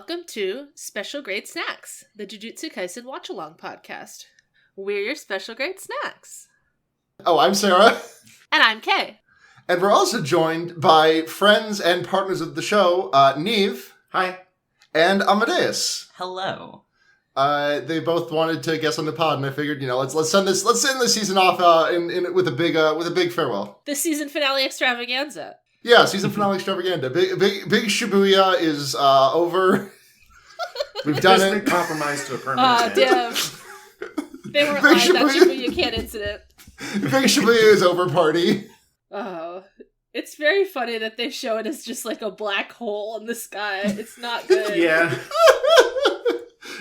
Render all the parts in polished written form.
welcome to Special Grade Snacks, the Jujutsu Kaisen watch-along podcast. We're your special grade snacks. Oh, I'm Sara. And I'm Kay. And we're also joined by friends and partners of the show, Niamh. Hi. And Amadeus. Hello. They both wanted to guest on the pod, and I figured, let's end this season off with a big farewell. The season finale extravaganza. Yeah, season finale extravaganza. Big Shibuya is over. We've done it. Been compromised to a permanent end. Damn. They weren't lying. That Shibuya Can incident. Big Shibuya is over party. Oh. It's very funny that they show it as just like a black hole in the sky. It's not good. Yeah.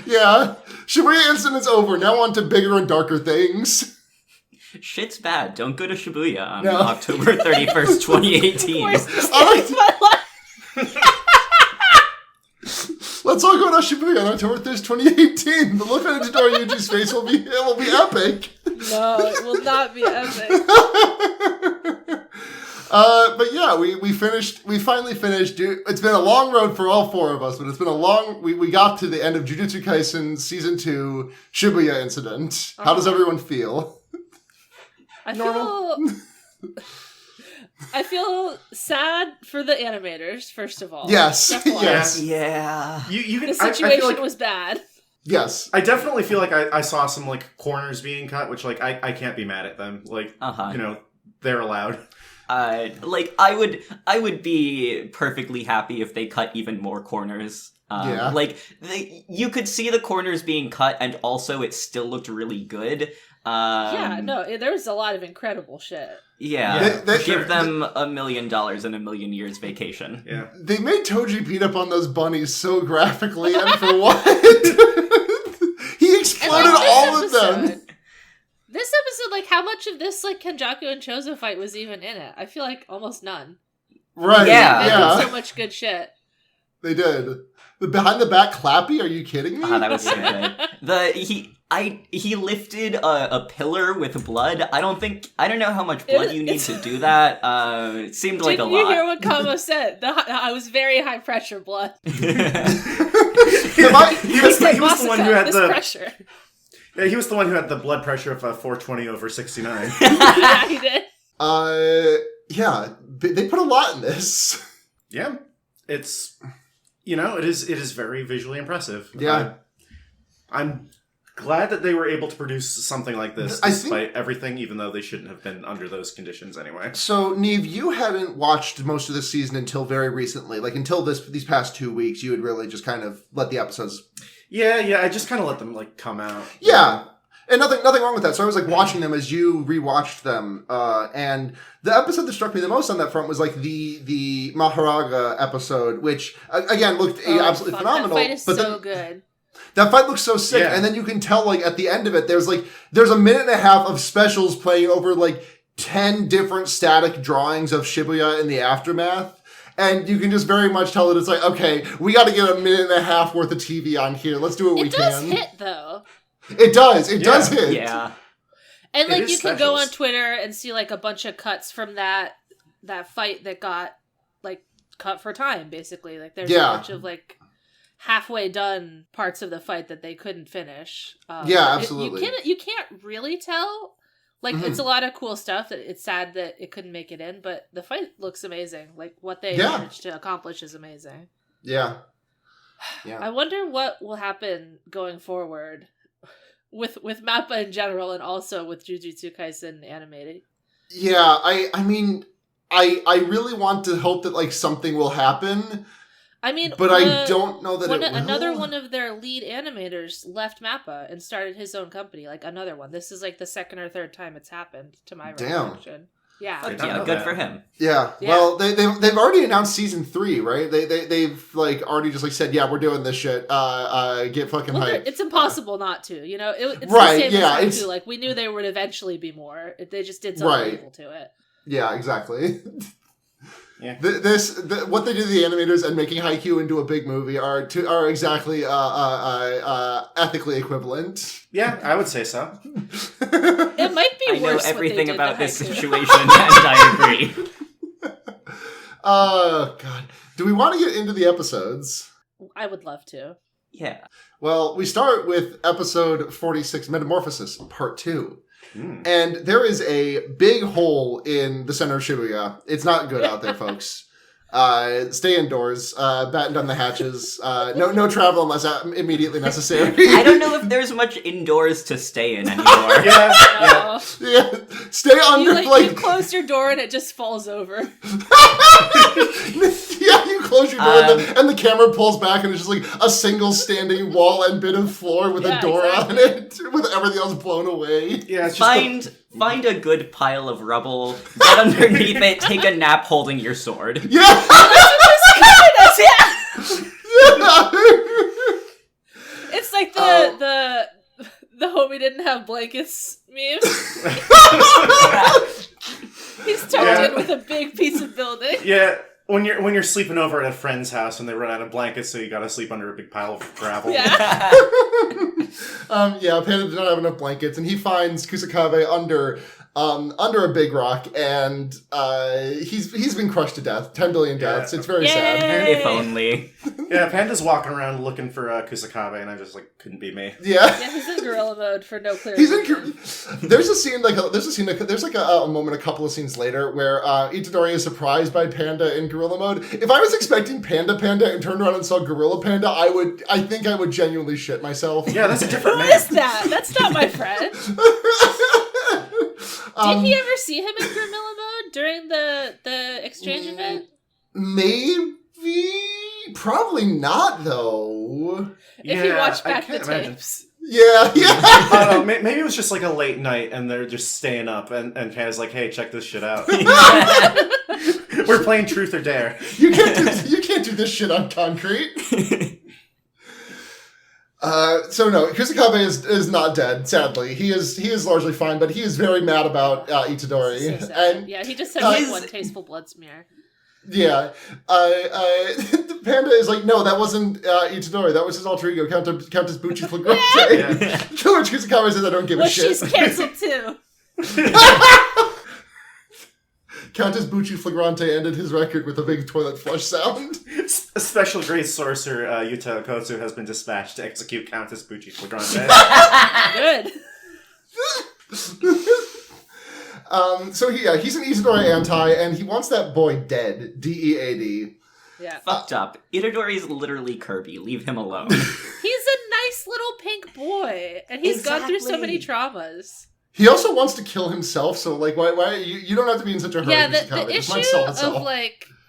Yeah. Shibuya incident's over. Now on to bigger and darker things. Shit's bad. Don't go to Shibuya on October 31st, 2018. Worst mistake of my life. Let's all go to Shibuya on October 1st, 2018. The look on Jidori Yuji's face will be epic. No, it will not be epic. But yeah, we finally finished. It's been a long road for all four of us, but it's been we got to the end of Jujutsu Kaisen Season 2 Shibuya Incident. How does everyone feel? I feel sad for the animators, first of all. Yes. Yes. Yeah. The situation was bad. Yes. I definitely feel like I saw some corners being cut, which I can't be mad at them. They're allowed. I would be perfectly happy if they cut even more corners. You could see the corners being cut, and also it still looked really good. There was a lot of incredible shit. Yeah, give them $1 million and a million years vacation. Yeah, they made Toji beat up on those bunnies so graphically, and for what? He exploded all of them. This episode, how much of this, Kenjaku and Chozo fight was even in it? I feel like almost none. Right, yeah. They did so much good shit. They did. The behind-the-back clappy? Are you kidding me? That was so good. He lifted a pillar with blood. I don't know how much blood you need to do that. It seemed like a lot. Did you hear what Kamo said? I was very high pressure blood. He was the one who had the pressure. Yeah, he was the one who had the blood pressure of 420/69. Yeah, he did. Yeah, they put a lot in this. Yeah, it's it is very visually impressive. Yeah, I'm glad that they were able to produce something like this despite everything, even though they shouldn't have been under those conditions anyway. So, Niamh, you hadn't watched most of this season until very recently. Until these past 2 weeks, you had really just kind of let the episodes... Yeah, I just kind of let them, come out. Yeah, and nothing wrong with that. So I was, watching them as you rewatched them, and the episode that struck me the most on that front was, the Maharaga episode, which, again, looked absolutely phenomenal. That fight is so good. That fight looks so sick, and then you can tell, at the end of it, there's a minute and a half of specials playing over, 10 different static drawings of Shibuya in the aftermath, and you can just very much tell that it's okay, we gotta get a minute and a half worth of TV on here, let's do what we can. It does hit, though. It does hit. Yeah. And, you can go on Twitter and see, a bunch of cuts from that fight that got, cut for time, basically. There's a bunch of, halfway done parts of the fight that they couldn't finish. Absolutely. You can't really tell. It's a lot of cool stuff. It's sad that it couldn't make it in, but the fight looks amazing. What they managed to accomplish is amazing. Yeah. I wonder what will happen going forward with MAPPA in general, and also with Jujutsu Kaisen animated. Yeah, I mean, I really want to hope that something will happen. I mean, but I don't know that it will. Another one of their lead animators left MAPPA and started his own company. Another one. This is the second or third time it's happened, to my recollection. Yeah. Good for him. Yeah. Well, they've already announced season 3, right? They've already just said, yeah, we're doing this shit. Get fucking hyped. It's impossible not to. It's right. The same as too. We knew there would eventually be more. They just did something evil to it. Yeah. Exactly. Yeah. What they did to the animators and making Haikyuu into a big movie are exactly ethically equivalent. Yeah, I would say so. It might be worse. I know everything about this situation, and I agree. Oh God, do we want to get into the episodes? I would love to. Yeah. Well, we start with episode 46, Metamorphosis, part 2. And there is a big hole in the center of Shibuya. It's not good out there, folks. Stay indoors, batten down the hatches, no travel unless immediately necessary. I don't know if there's much indoors to stay in anymore. Yeah. Stay under, you close your door and it just falls over. Yeah, you close your door and the camera pulls back and it's just like a single standing wall and bit of floor with a door on it, with everything else blown away. Yeah, it's just Find a good pile of rubble, get underneath it, take a nap holding your sword. Yeah! It's like the homie didn't have blankets meme. He's tucked in with a big piece of building. Yeah. When you're sleeping over at a friend's house and they run out of blankets, so you gotta sleep under a big pile of gravel. Yeah. Panda did not have enough blankets, and he finds Kusakabe under a big rock, and he's been crushed to death. 10 billion deaths. It's very sad. If only. Yeah, Panda's walking around looking for Kusakabe, and I just couldn't be me. Yeah, he's in gorilla mode for no clear reason. There's a moment, a couple of scenes later, where Itadori is surprised by Panda in gorilla mode. If I was expecting Panda and turned around and saw Gorilla Panda, I think I would genuinely shit myself. Yeah, that's a different man. Who is that? That's not my friend. Did he ever see him in gorilla mode during the exchange event? Maybe. Probably not, though. If you watch back the tapes. Yeah. I don't know, maybe it was just like a late night and they're just staying up and Panda's like, hey, check this shit out. We're playing Truth or Dare. You can't do this shit on concrete. So no, Kusakabe is not dead, sadly. He is largely fine, but he is very mad about Itadori. So and yeah, he just said one tasteful blood smear. Yeah. Panda is like, no, that wasn't Itadori. That was his alter ego, Countess Bucci Flagrante. Yeah. George Kusakabe says, I don't give a shit. She's canceled too. Countess Bucci Flagrante ended his record with a big toilet flush sound. A special grade sorcerer, Yuta Okotsu, has been dispatched to execute Countess Bucci Flagrante. Good. He's an Itadori anti, and he wants that boy dead. DEAD. Yeah. Fucked up. Itadori's literally Kirby. Leave him alone. He's a nice little pink boy, and he's gone through so many traumas. He also wants to kill himself, so why you don't have to be in such a hurry. Yeah, the issue of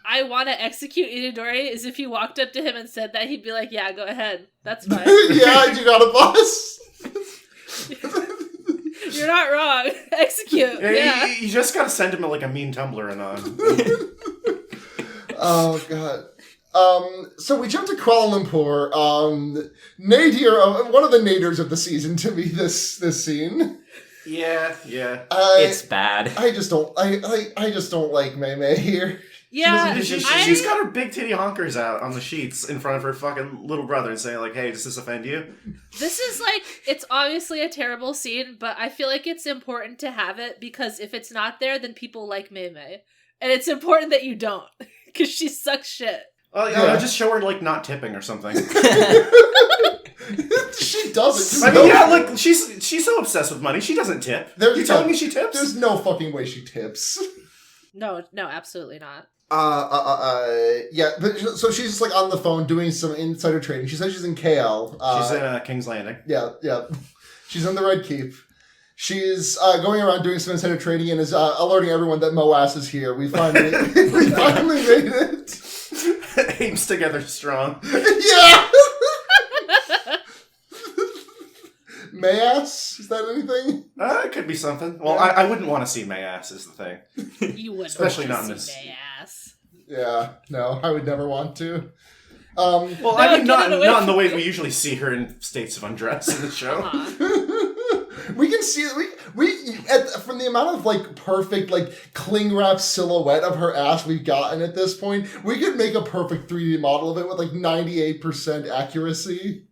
I want to execute Itadori is if you walked up to him and said that, he'd be like, yeah, go ahead. That's fine. Yeah, you got a boss. You're not wrong. Execute. Yeah. You just gotta send him a mean Tumblr and on. Oh, God. So we jump to Kuala Lumpur. Nadir, one of the naders of the season to me, this scene. Yeah. It's bad. I just don't like Mei Mei here. Yeah, she's got her big titty honkers out on the sheets in front of her fucking little brother and saying hey, does this offend you? This is it's obviously a terrible scene, but I feel like it's important to have it because if it's not there, then people like Mei Mei. And it's important that you don't, because she sucks shit. Oh, yeah. Just show her not tipping or something. She doesn't. I mean, she's so obsessed with money, she doesn't tip. You telling me she tips? There's no fucking way she tips. No, absolutely not. Yeah, but so she's just on the phone doing some insider trading. She says she's in KL. She's in King's Landing. Yeah. She's in the Red Keep. She's going around doing some insider trading and is alerting everyone that Moas is here. We finally made it. Apes together strong. Yeah. Mayas? Is that anything? It could be something. Well, I wouldn't want to see Mayas is the thing. You wouldn't especially want not to see Mayas. Yeah, no, I would never want to. Well, no, I mean, not in the way we usually see her in states of undress in the show. We can see from the amount of perfect cling wrap silhouette of her ass we've gotten at this point, we could make a perfect 3D model of it with 98% accuracy.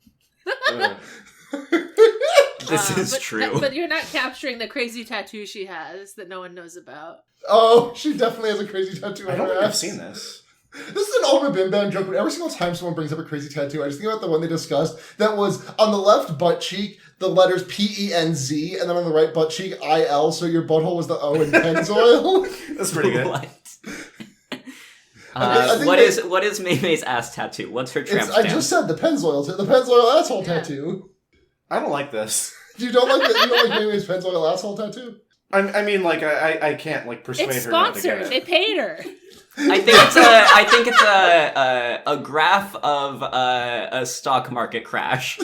This is true. But you're not capturing the crazy tattoo she has that no one knows about. Oh, she definitely has a crazy tattoo on her ass. I don't think I've seen this. This is an old Bim Bam joke, but every single time someone brings up a crazy tattoo, I just think about the one they discussed that was on the left butt cheek, the letters P-E-N-Z, and then on the right butt cheek, I-L, so your butthole was the O in Pennzoil. That's pretty good. What? What is Mei Mei's ass tattoo? What's her tramp stamp? I just said the Pennzoil asshole tattoo. I don't like this. You don't like Mei Mei's Pennzoil asshole tattoo? I mean, like, I can't, like, persuade it's her not to get sponsored. it. They paid her. I think it's a graph of a stock market crash.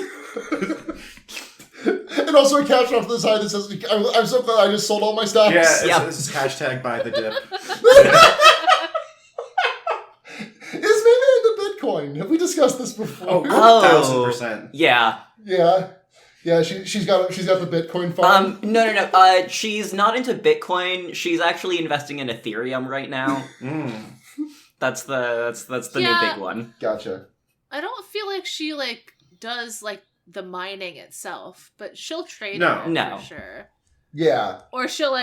And also a caption off the side that says, I'm so glad I just sold all my stocks. Yeah, this is hashtag buy the dip. Is Mei Mei into Bitcoin? Have we discussed this before? Oh, 1,000%. Yeah. Yeah. Yeah, she's got the Bitcoin farm. No. She's not into Bitcoin. She's actually investing in Ethereum right now. That's the new big one. Gotcha. I don't feel like she does the mining itself, but she'll trade No. for sure. Yeah. Or she'll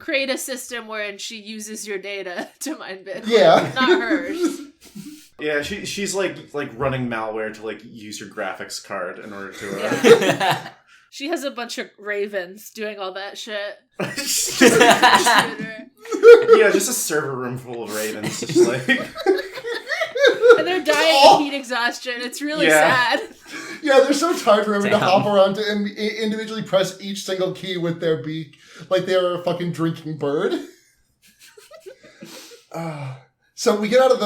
create a system wherein she uses your data to mine Bitcoin. Yeah. Not hers. Yeah, she's like running malware to use your graphics card in order to. She has a bunch of ravens doing all that shit. Yeah, just a server room full of ravens, just like. And they're dying of heat exhaustion. It's really sad. Yeah, they're so tired from having to hop around to individually press each single key with their beak like they are a fucking drinking bird. So we get out of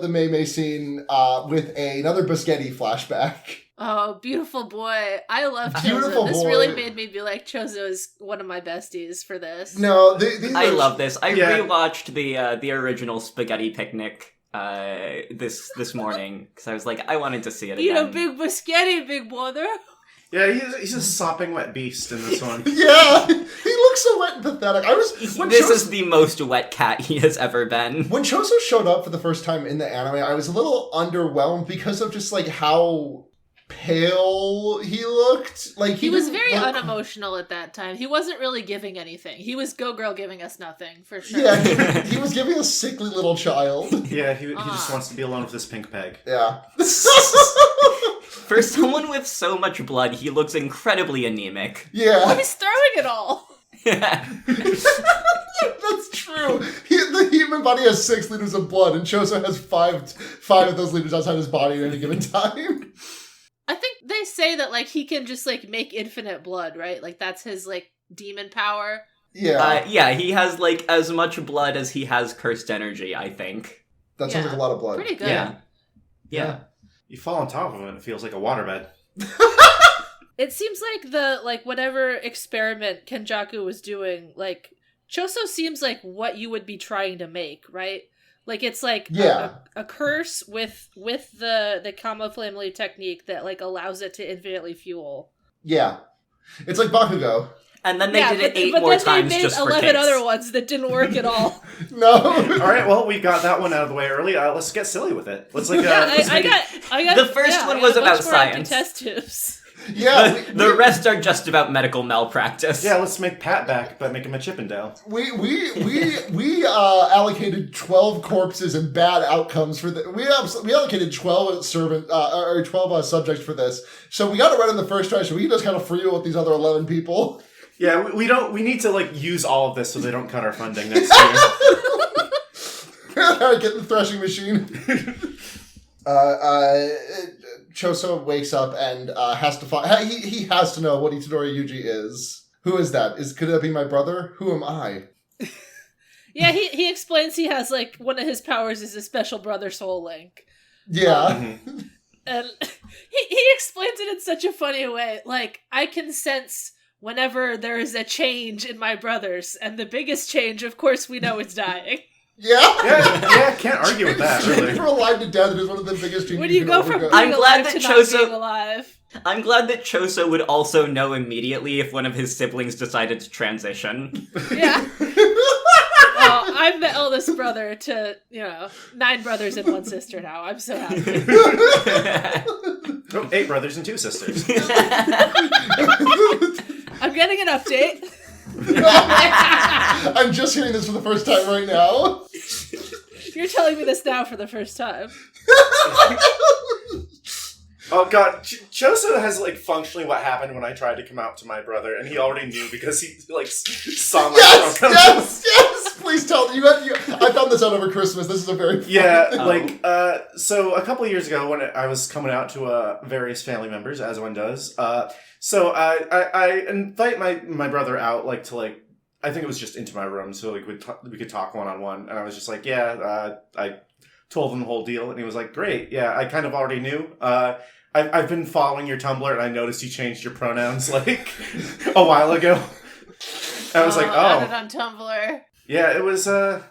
the Mei Mei scene with another Biscotti flashback. Oh, beautiful boy. I love Chozo. Beautiful this boy. really made me be like, Chozo is one of my besties for this. No, I love this. I rewatched the original Spaghetti Picnic this morning because I was like, I wanted to see it again. Eat a big Biscotti, big brother. Yeah, he's a sopping wet beast in this one. Yeah, he looks so wet and pathetic. This is the most wet cat he has ever been. When Chozo showed up for the first time in the anime, I was a little underwhelmed because of just how pale he looked. He was very unemotional at that time. He wasn't really giving anything. He was Go Girl giving us nothing, for sure. Yeah, he was giving a sickly little child. Yeah, he just wants to be alone with this pink peg. Yeah. For someone with so much blood, he looks incredibly anemic. Yeah. Well, he's throwing it all. Yeah. That's true. The human body has 6 liters of blood, and Chozo has 5 of those liters outside his body at any given time. I think they say that, he can just, make infinite blood, right? That's his, demon power. Yeah. Yeah, he has, as much blood as he has cursed energy, I think. That sounds like a lot of blood. Pretty good. Yeah. You fall on top of it, it feels like a waterbed. It seems like whatever experiment Kenjaku was doing, Chozo seems like what you would be trying to make, right? It's a curse with the Kama Family technique that allows it to infinitely fuel. Yeah. It's like Bakugo. And then they did it 8 more times just for kicks. 11 other ones that didn't work at all. No. All right, well, we got that one out of the way early. Let's get silly with it. Let's I got the first one was about science. Test tubes. Yeah. The rest are just about medical malpractice. Yeah, let's make Pat back, but make him a Chippendale. We allocated 12 corpses and bad outcomes for the. We allocated 12 subjects for this. So we got it right on the first try. So we can just kind of free with these other 11 people. Yeah, we need to use all of this so they don't cut our funding next year. Alright, get the threshing machine. Chozo wakes up and has to find. He has to know what Itadori Yuji is. Who is that? Could that be my brother? Who am I? Yeah, he explains he has one of his powers is a special brother soul link. Yeah. And he explains it in such a funny way. I can sense whenever there is a change in my brothers, and the biggest change, of course, we know is dying. Yeah, can't argue with that, really. From alive to death, it is one of the biggest changes. When you go from being alive to Chozo, not being alive. I'm glad that Chozo would also know immediately if one of his siblings decided to transition. Yeah. Well, I'm the eldest brother to, 9 brothers and 1 sister now. I'm so happy. 8 brothers and 2 sisters. I'm getting an update. I'm just hearing this for the first time right now. You're telling me this now for the first time. Oh god, Choso has like functionally what happened when I tried to come out to my brother, and he already knew because he like saw my yes. Please tell me. I found this out over Christmas. This is a very so a couple of years ago when I was coming out to various family members, as one does. So I invite my brother out to I think it was just into my room so we could talk one-on-one, and I was just like, I told him the whole deal, and he was like, great, yeah, I kind of already knew. I've been following your Tumblr, and I noticed you changed your pronouns a while ago. And I was like, oh, added on Tumblr. Yeah, it was I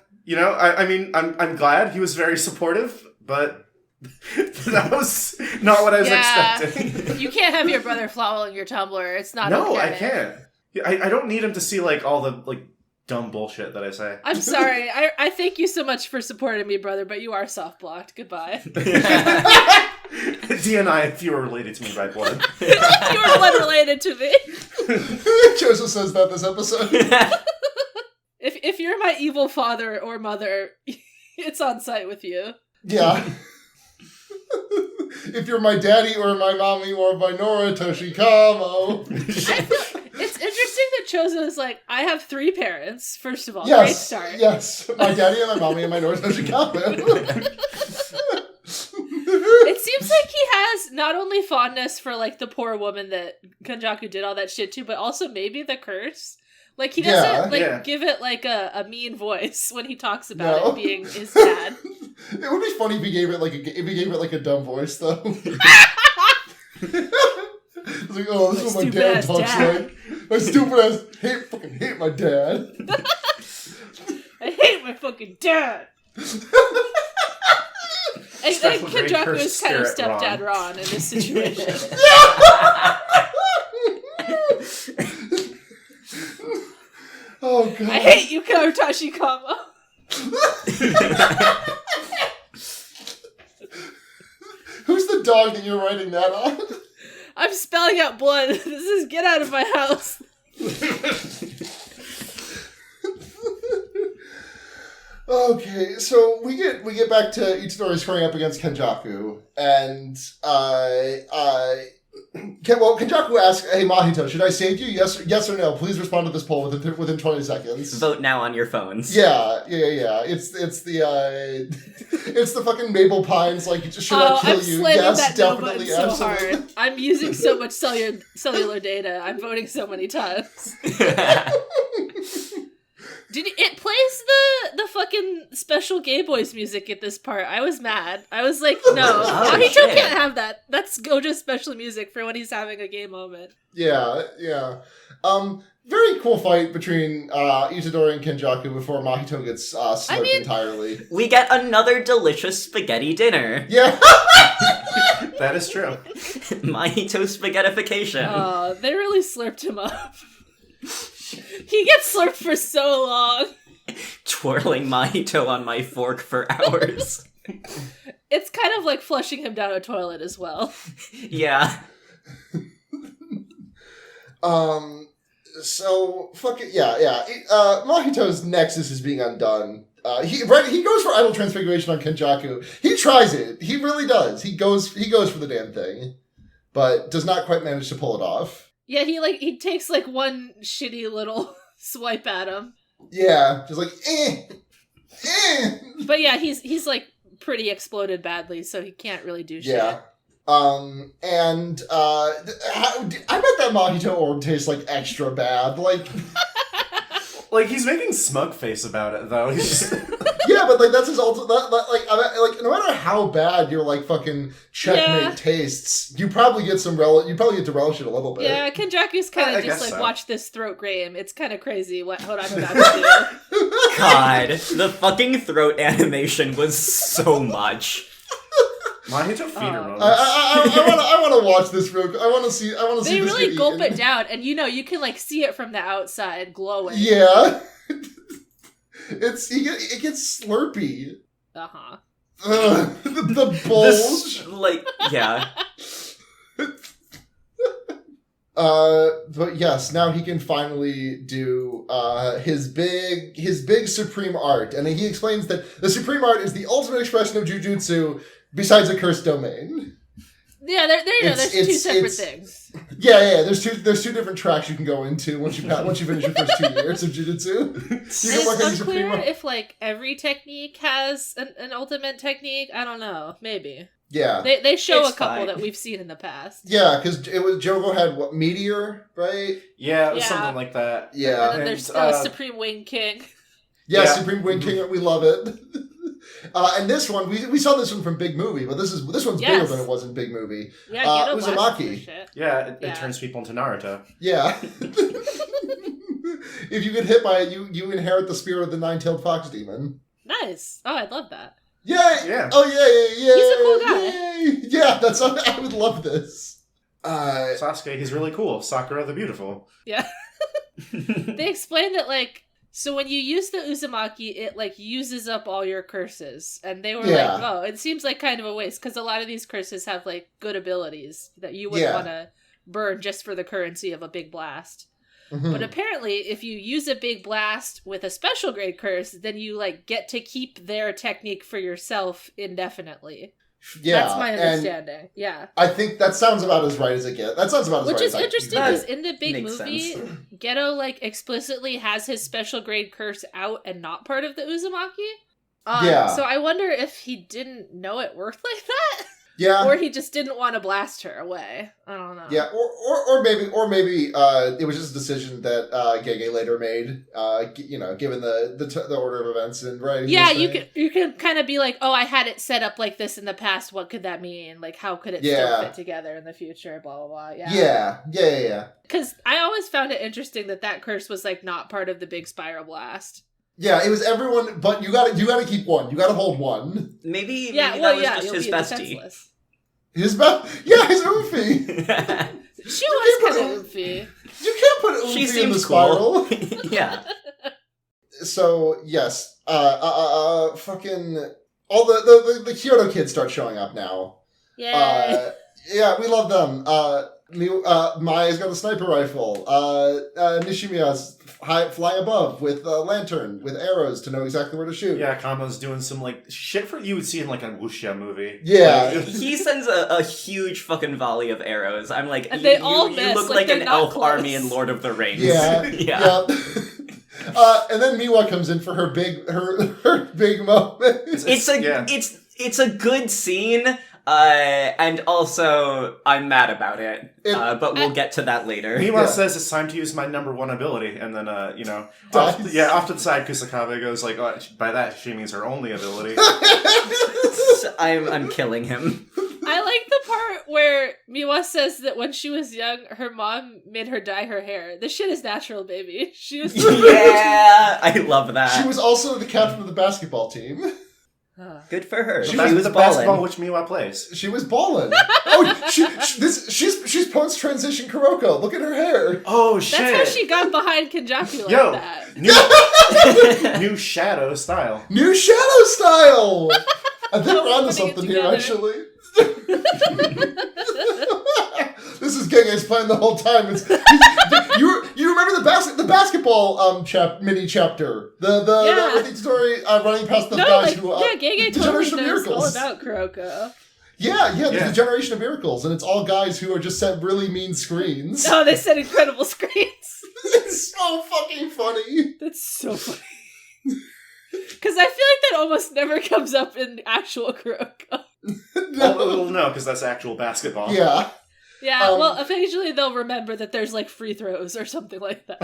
mean I'm glad he was very supportive, but that was not what I was expecting. You can't have your brother following your Tumblr. It's not No, okay. I can't. I don't need him to see all the dumb bullshit that I say. I'm sorry. I thank you so much for supporting me, brother, but you are soft blocked. Goodbye. DNI if you were related to me by blood. You were blood related to me. Joseph says that this episode. If you're my evil father or mother, it's on site with you. Yeah. If you're my daddy or my mommy or my Nora Toshikamo. It's interesting that Chozo is I have 3 parents, first of all. Yes, great start. Yes, my daddy and my mommy and my Nora Toshikamo. It seems like he has not only fondness for the poor woman that Kenjaku did all that shit to, but also maybe the curse. He doesn't give it a mean voice when he talks about it being his dad. It would be funny if he gave it a dumb voice though. It's oh, this is what my dad talks like. My stupid ass fucking hate my dad. I hate my fucking dad. I think Kenjaku is kind of stepdad Ron in this situation. Oh god. I hate you, Karutashi Kama. Who's the dog that you're writing that on? I'm spelling out blood. This is get out of my house. Okay, so we get back to Itadori squaring up against Kenjaku, and Kenjaku asks, "Hey Mahito, should I save you? Yes or no? Please respond to this poll within 20 seconds." Vote now on your phones. Yeah. It's the fucking Maple Pines. Should I kill you? Yes, that definitely, so absolutely. hard. I'm using so much cellular data. I'm voting so many times. It plays the fucking special Gay Boys music at this part. I was mad. I was like, no, Mahito can't have that. That's Gojo's special music for when he's having a gay moment. Yeah. Very cool fight between Itadori and Kenjaku before Mahito gets slurped entirely. We get another delicious spaghetti dinner. Yeah. That is true. Mahito spaghettification. Oh, they really slurped him up. He gets slurped for so long. Twirling Mahito on my fork for hours. It's kind of like flushing him down a toilet as well. Yeah. So, fuck it, yeah. Mahito's nexus is being undone. He goes for idle transfiguration on Kenjaku. He tries it. He really does. He goes for the damn thing. But does not quite manage to pull it off. Yeah, he takes one shitty little swipe at him. Yeah, just eh. But yeah, he's pretty exploded badly, so he can't really do shit. Yeah. I bet that Mahito orb tastes extra bad. He's making smug face about it though. He's just... Yeah, but that's his ultimate. No matter how bad your fucking checkmate tastes, you probably get to relish it a little bit. Yeah, Kenjaku's kind of just watch this throat game. It's kind of crazy what I'm about to do. God, the fucking throat animation was so much. Mahito feeder moments. I want to watch this real quick. I want to see. They really gulp it down, and you can see it from the outside glowing. Yeah. It gets slurpy. Uh-huh. The bulge. Yeah. But yes, now he can finally do his big supreme art, and he explains that the supreme art is the ultimate expression of jujutsu besides a cursed domain. Yeah, there's two separate things. Yeah. There's two different tracks you can go into once you finish your first 2 years of jujutsu. It's unclear if like every technique has an ultimate technique. I don't know. Maybe. Yeah. They show a couple that we've seen in the past. Yeah, because Jogo had Meteor, right? Yeah, it was something like that. Yeah. And then there's Supreme Wing King. Yeah, Supreme Wing King. We love it. And this one, we saw this one from Big Movie, but this one's bigger than it was in Big Movie. Yeah, Uzumaki. Yeah, it turns people into Naruto. Yeah. If you get hit by it, you inherit the spirit of the nine-tailed fox demon. Nice. Oh, I love that. Yeah. Oh, yeah. He's a cool guy. Yay. Yeah, I would love this. Sasuke, he's really cool. Sakura the Beautiful. Yeah. They explained that, like, so when you use the Uzumaki, it, like, uses up all your curses. And they were like, oh, it seems like kind of a waste, because a lot of these curses have, like, good abilities that you wouldn't want to burn just for the currency of a big blast. Mm-hmm. But apparently, if you use a big blast with a special grade curse, then you, like, get to keep their technique for yourself indefinitely. Yeah, that's my understanding. Yeah, I think that sounds about as right as it gets. That sounds about as right. Which is as interesting because in the big movie, Geto like explicitly has his special grade curse out and not part of the Uzumaki. So I wonder if he didn't know it worked like that. Yeah. Or he just didn't want to blast her away. I don't know. Yeah, or maybe it was just a decision that Gege later made, given the order of events and writing. Yeah, you can kind of be like, oh, I had it set up like this in the past. What could that mean? Like, how could it still fit together in the future? Blah, blah, blah. Yeah. Yeah. Because I always found it interesting that curse was like not part of the big spiral blast. Yeah, it was everyone, but you gotta keep one. You gotta hold one. Maybe that was just his bestie. His Oofy. She was kind of Oofy. You can't put Oofy in the spiral. Cool. Yeah. So yes, fucking all the Kyoto kids start showing up now. Yay. Yeah, we love them. Maya's got a sniper rifle. Nishimiya's flying above with a lantern with arrows to know exactly where to shoot. Yeah, Kamo's doing some like shit you would see in like a wuxia movie. Yeah, he sends a huge fucking volley of arrows. I'm like, and they all miss. You look like an elf army in Lord of the Rings. Yeah. And then Miwa comes in for her big moment. It's a good scene. And also, I'm mad about it. But we'll get to that later. Miwa says it's time to use my number one ability, and then, off to the side, Kusakabe goes like, oh, by that, she means her only ability. I'm killing him. I like the part where Miwa says that when she was young, her mom made her dye her hair. This shit is natural, baby. She was Yeah, I love that. She was also the captain of the basketball team. Good for her. She was the basketball which Miwa plays. She was ballin'. She's post-transition Kuroko. Look at her hair. Oh shit! That's how she got behind Kenjaku like that. New shadow style. New shadow style. I think we're onto something here, actually. This is Gege's plan the whole time. You remember the basketball mini chapter, the story running past the guys who Gege totally knows all about Kuroko. Yeah, there's a generation of miracles, and it's all guys who are just set really mean screens. Oh, they set incredible screens. It's so fucking funny. That's so funny. Because I feel like that almost never comes up in actual Kuroko. No, because that's actual basketball. Yeah. Yeah, well, occasionally they'll remember that there's, like, free throws or something like that.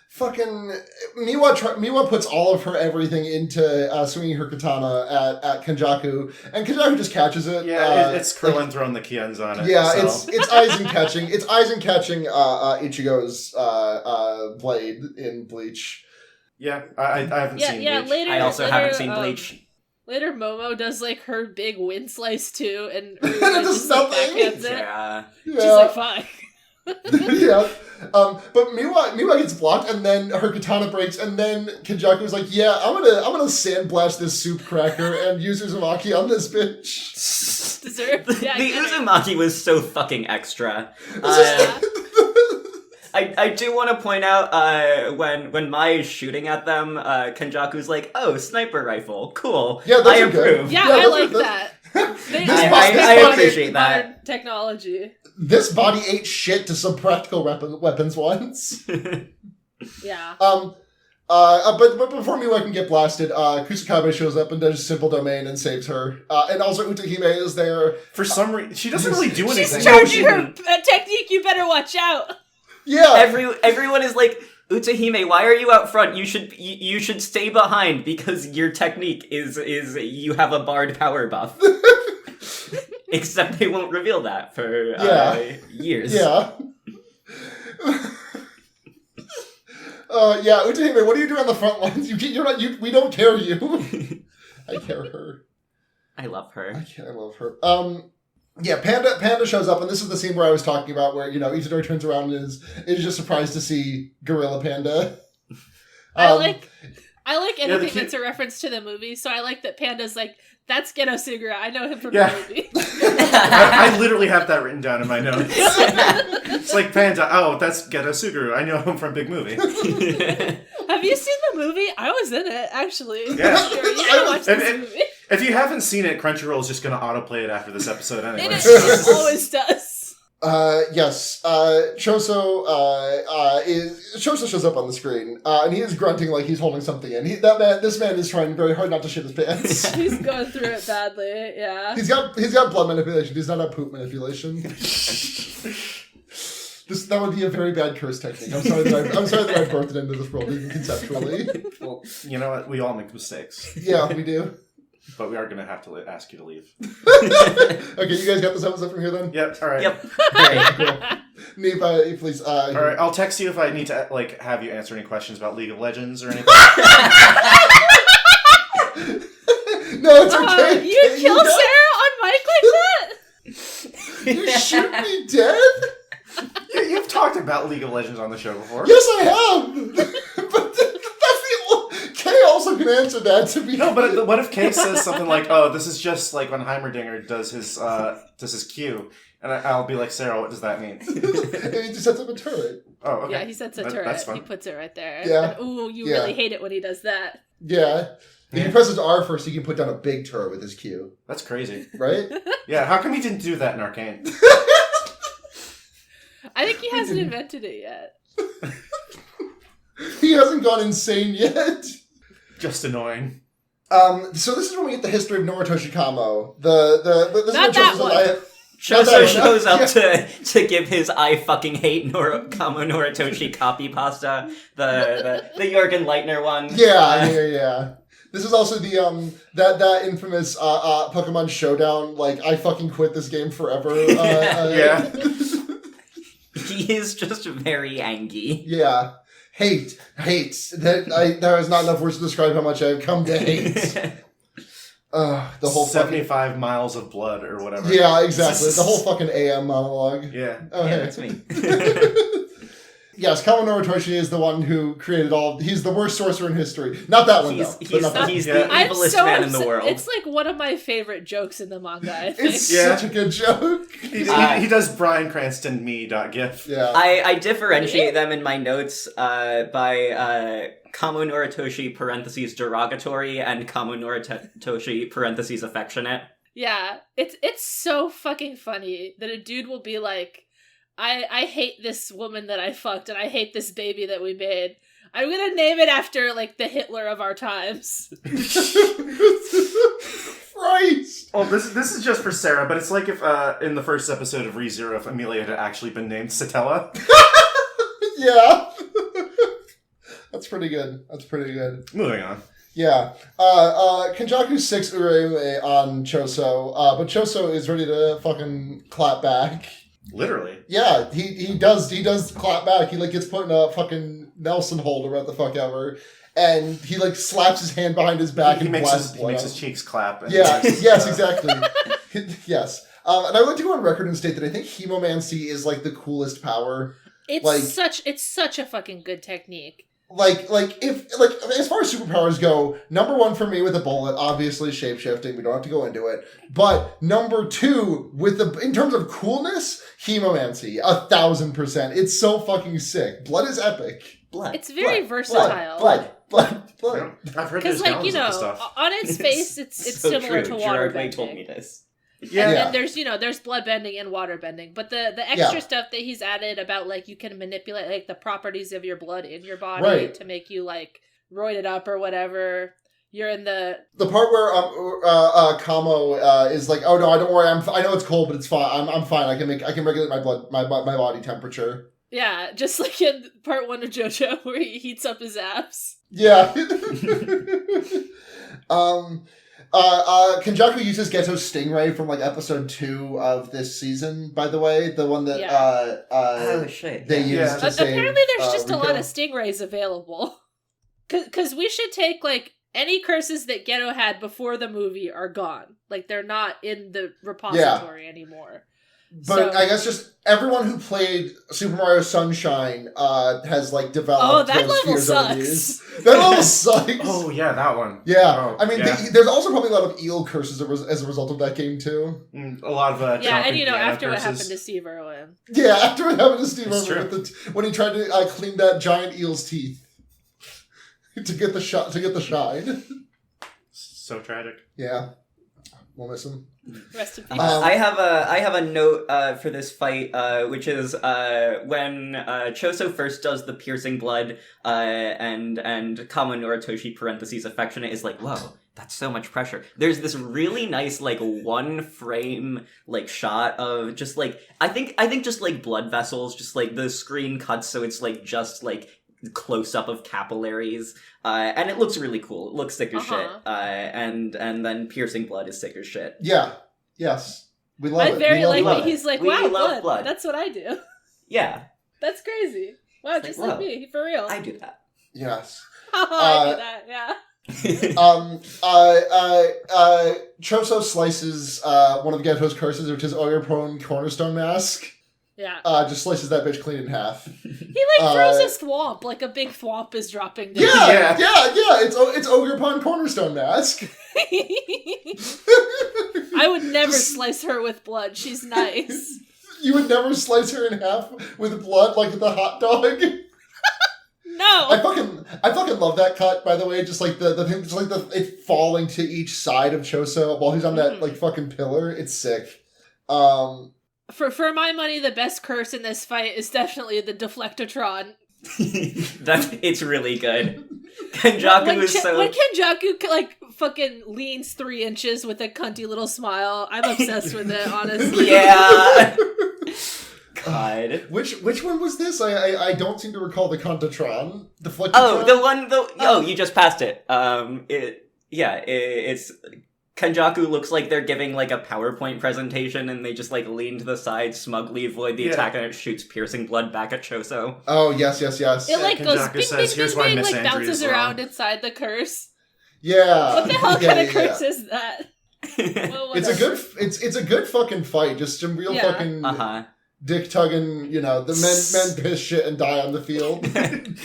Fucking Miwa puts all of her everything into swinging her katana at Kenjaku, and Kenjaku just catches it. Yeah, it's Krillin throwing the Kiens on it. Yeah, so. it's Aizen catching. It's Aizen catching Ichigo's blade in Bleach. Yeah, I haven't seen Bleach. I also haven't seen Bleach. Later, Momo does, like, her big wind slice, too, and it does nothing. Yeah. She's like, fine. Yeah. But Miwa gets blocked, and then her katana breaks, and then Kenjaku's like, "Yeah, I'm gonna sandblast this soup cracker and use Uzumaki on this bitch." The Uzumaki was so fucking extra. I do want to point out when Mai is shooting at them, Kenjaku's like, "Oh, sniper rifle, cool. Yeah, I approve." Yeah, I like that. I appreciate that technology. This body ate shit to some practical weapons once. Yeah. But before Miwa can get blasted, Kusakabe shows up and does simple domain and saves her. And also Utahime is there. For some reason, she doesn't really do anything. She's charging her technique. You better watch out. Yeah. Everyone is like, Utahime, why are you out front? You should stay behind because your technique is you have a barred power buff. Except they won't reveal that for years. Yeah. Yeah, Utahime, what are you doing on the front lines? We don't care you. I care her. I love her. I love her. Yeah, Panda shows up, and this is the scene where I was talking about, where Itadori turns around and is just surprised to see Gorilla Panda. I like anything that's a reference to the movie, so I like that Panda's like, "That's Geto Sugura. I know him from the movie." I literally have that written down in my notes. It's like, Panda, oh, that's Geto Suguru. I know him from Big Movie. Have you seen the movie? I was in it, actually. Yeah. Sure, you gotta watch this movie. If you haven't seen it, Crunchyroll is just going to autoplay it after this episode anyway. It always does. Yes. Choso shows up on the screen, and he is grunting like he's holding something in. This man is trying very hard not to shit his pants. He's going through it badly. Yeah. He's got blood manipulation. He's not a poop manipulation. That would be a very bad curse technique. I'm sorry that I birthed it into this world, even conceptually. Well, you know what? We all make mistakes. Yeah, we do. But we are going to have to ask you to leave. Okay, you guys got this episode from here then? Yep, alright. Yep. Alright, cool. Niamh, please. Alright, I'll text you if I need to have you answer any questions about League of Legends or anything. No, it's okay. You killed Sarah on mic like that? You shoot me dead? You've talked about League of Legends on the show before. Yes, I have. But that's the Kay also can answer that to me. No, but what if Kay says something like, "Oh, this is just like when Heimerdinger does his Q," and I'll be like, "Sarah, what does that mean?" And he just sets up a turret. Oh, okay. Yeah, he sets a turret. That's fun. He puts it right there. Yeah. And, ooh, you really hate it when he does that. Yeah. If he presses R first, he can put down a big turret with his Q. That's crazy. Right? Yeah, how come he didn't do that in Arcane? I think he hasn't invented it yet. He hasn't gone insane yet. Just annoying. So this is when we get the history of Noritoshi Kamo. This Not is that one. Choso shows up to give his "I fucking hate Kamo Noritoshi" copy pasta, the Jürgen Leitner one. Yeah. This is also the that infamous Pokemon Showdown, like, I fucking quit this game forever. Yeah. He is just very angry. Yeah. Hate. There is not enough words to describe how much I've come to hate. The whole 75 miles of blood or whatever. Yeah, exactly. The whole fucking AM monologue. Yeah. Okay. That's me. Yes, Kamo Noritoshi is the one who created all. He's the worst sorcerer in history. Not that one, though. He's the evilest man in the world. It's like one of my favorite jokes in the manga, I think. It's such a good joke. He does Bryan Cranston me.gif. Yeah. I differentiate them in my notes by Kamo Noritoshi parentheses derogatory and Kamo Noritoshi parentheses affectionate. Yeah, it's so fucking funny that a dude will be like, I hate this woman that I fucked and I hate this baby that we made. I'm gonna name it after, like, the Hitler of our times. Christ! Well, this is just for Sarah, but it's like if in the first episode of ReZero, if Amelia had actually been named Satella. Yeah. That's pretty good. Moving on. Yeah. Kenjaku 6 Ureume on Choso, but Choso is ready to fucking clap back. Literally. Yeah, he does clap back. He, like, gets put in a fucking Nelson hold or what the fuck ever, and he, like, slaps his hand behind his back and blasts blood. He makes his cheeks clap. Yeah, yes, exactly. Yes. And I would like to go on record and state that I think hemomancy is like the coolest power. It's such a fucking good technique. Like as far as superpowers go, number one for me with a bullet, obviously shapeshifting. We don't have to go into it. But number two, in terms of coolness, hemomancy, 1,000%. It's so fucking sick. Blood is epic. It's very versatile. Blood. Yeah, I've heard because, like, stuff. On its face, it's so similar to water bending. told me this. Yeah. And then there's blood bending and water bending. But the extra stuff that he's added about, like, you can manipulate, like, the properties of your blood in your body to make you, like, roided up or whatever. You're in the part where Kamo is like, oh no, don't worry, I know it's cold, but it's fine. I'm fine. I can regulate my body temperature. Yeah, just like in part 1 of JoJo where he heats up his abs. Yeah. Kenjaku uses Geto's stingray from like episode 2 of this season, by the way. The one that they used to save, apparently there's just Rico. a lot of stingrays available. Cause we should take, like, any curses that Geto had before the movie are gone. Like, they're not in the repository anymore. But I guess just everyone who played Super Mario Sunshine has, like, developed that those level spheres sucks. over years. That level sucks. Oh, yeah, that one. Yeah. I mean, there's also probably a lot of eel curses as a result of that game, too. A lot of and after what happened to Steve Irwin. Yeah, after what happened to Steve Irwin when he tried to clean that giant eel's teeth to get the shine. So tragic. Yeah. We'll miss him. Rest in peace. I have a note for this fight, which is when Choso first does the piercing blood, and Kamo Noritoshi parentheses affectionate is like, whoa, that's so much pressure. There's this really nice, like, one frame, like, shot of just like I think just like blood vessels, just like the screen cuts so it's like just like close up of capillaries, and it looks really cool. It looks sick as shit, and then piercing blood is sick as shit. Yeah. Yes. We love it. I very like it. He's like, wow, blood. That's what I do. Yeah. That's crazy. Wow, just like me, for real. I do that. Yes. I do that. Yeah. Choso slices one of Geto's curses, which is Oyerprone Cornerstone Mask. Yeah. Just slices that bitch clean in half. He throws a thwomp, like a big thwomp is dropping down. Yeah. It's Ogre Pond Cornerstone Mask. I would never slice her with blood. She's nice. You would never slice her in half with blood like the hot dog? No. I fucking love that cut, by the way. Just like the thing, just like it falling to each side of Choso while he's on that like fucking pillar. It's sick. For my money, the best curse in this fight is definitely the Deflectotron. It's really good. Kenjaku is so... When Kenjaku, like, fucking leans 3 inches with a cunty little smile, I'm obsessed with it, honestly. Yeah. God. Which one was this? I don't seem to recall the Contatron. Deflectotron? Oh, the one... you just passed it. It's... Kenjaku looks like they're giving, like, a PowerPoint presentation, and they just, like, lean to the side, smugly avoid the attack, and it shoots piercing blood back at Choso. Oh, yes. It, like, goes bing, says, bing, bing, bing, like, bounces around inside the curse. Yeah. What the hell kind of curse is that? Well, it's a good fucking fight. Just some real fucking dick tugging, the men piss shit and die on the field. I mean,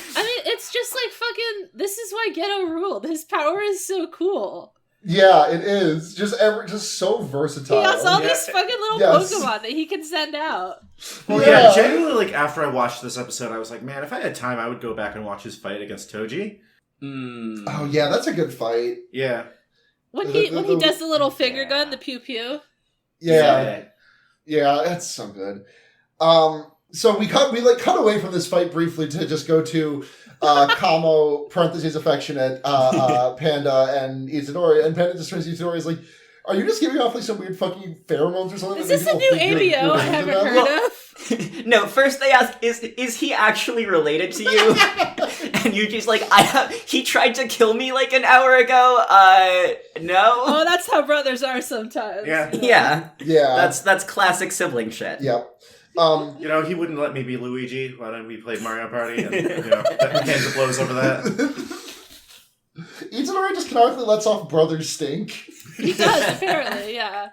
it's just like fucking, this is why Geto ruled. His power is so cool. Yeah, it is. Just so versatile. He has all these fucking little Pokemon that he can send out. Well, genuinely, like, after I watched this episode, I was like, man, if I had time, I would go back and watch his fight against Toji. Oh, yeah, that's a good fight. Yeah. When he does the little finger gun, the pew-pew. Yeah, that's so good. So we cut away from this fight briefly to just go to Kamo, parentheses affectionate, Panda, and Itadori. And Panda just turns to Itadori is like, are you just giving off like some weird fucking pheromones or something? Is this a new ABO I haven't heard of? No, first they ask, is he actually related to you? And Yuji's like, he tried to kill me like an hour ago. No. Oh, that's how brothers are sometimes. Yeah. That's classic sibling shit. Yep. He wouldn't let me be Luigi when we played Mario Party, and hands of blows over that. Itadori just canonically lets off brother stink. He does, apparently, yeah.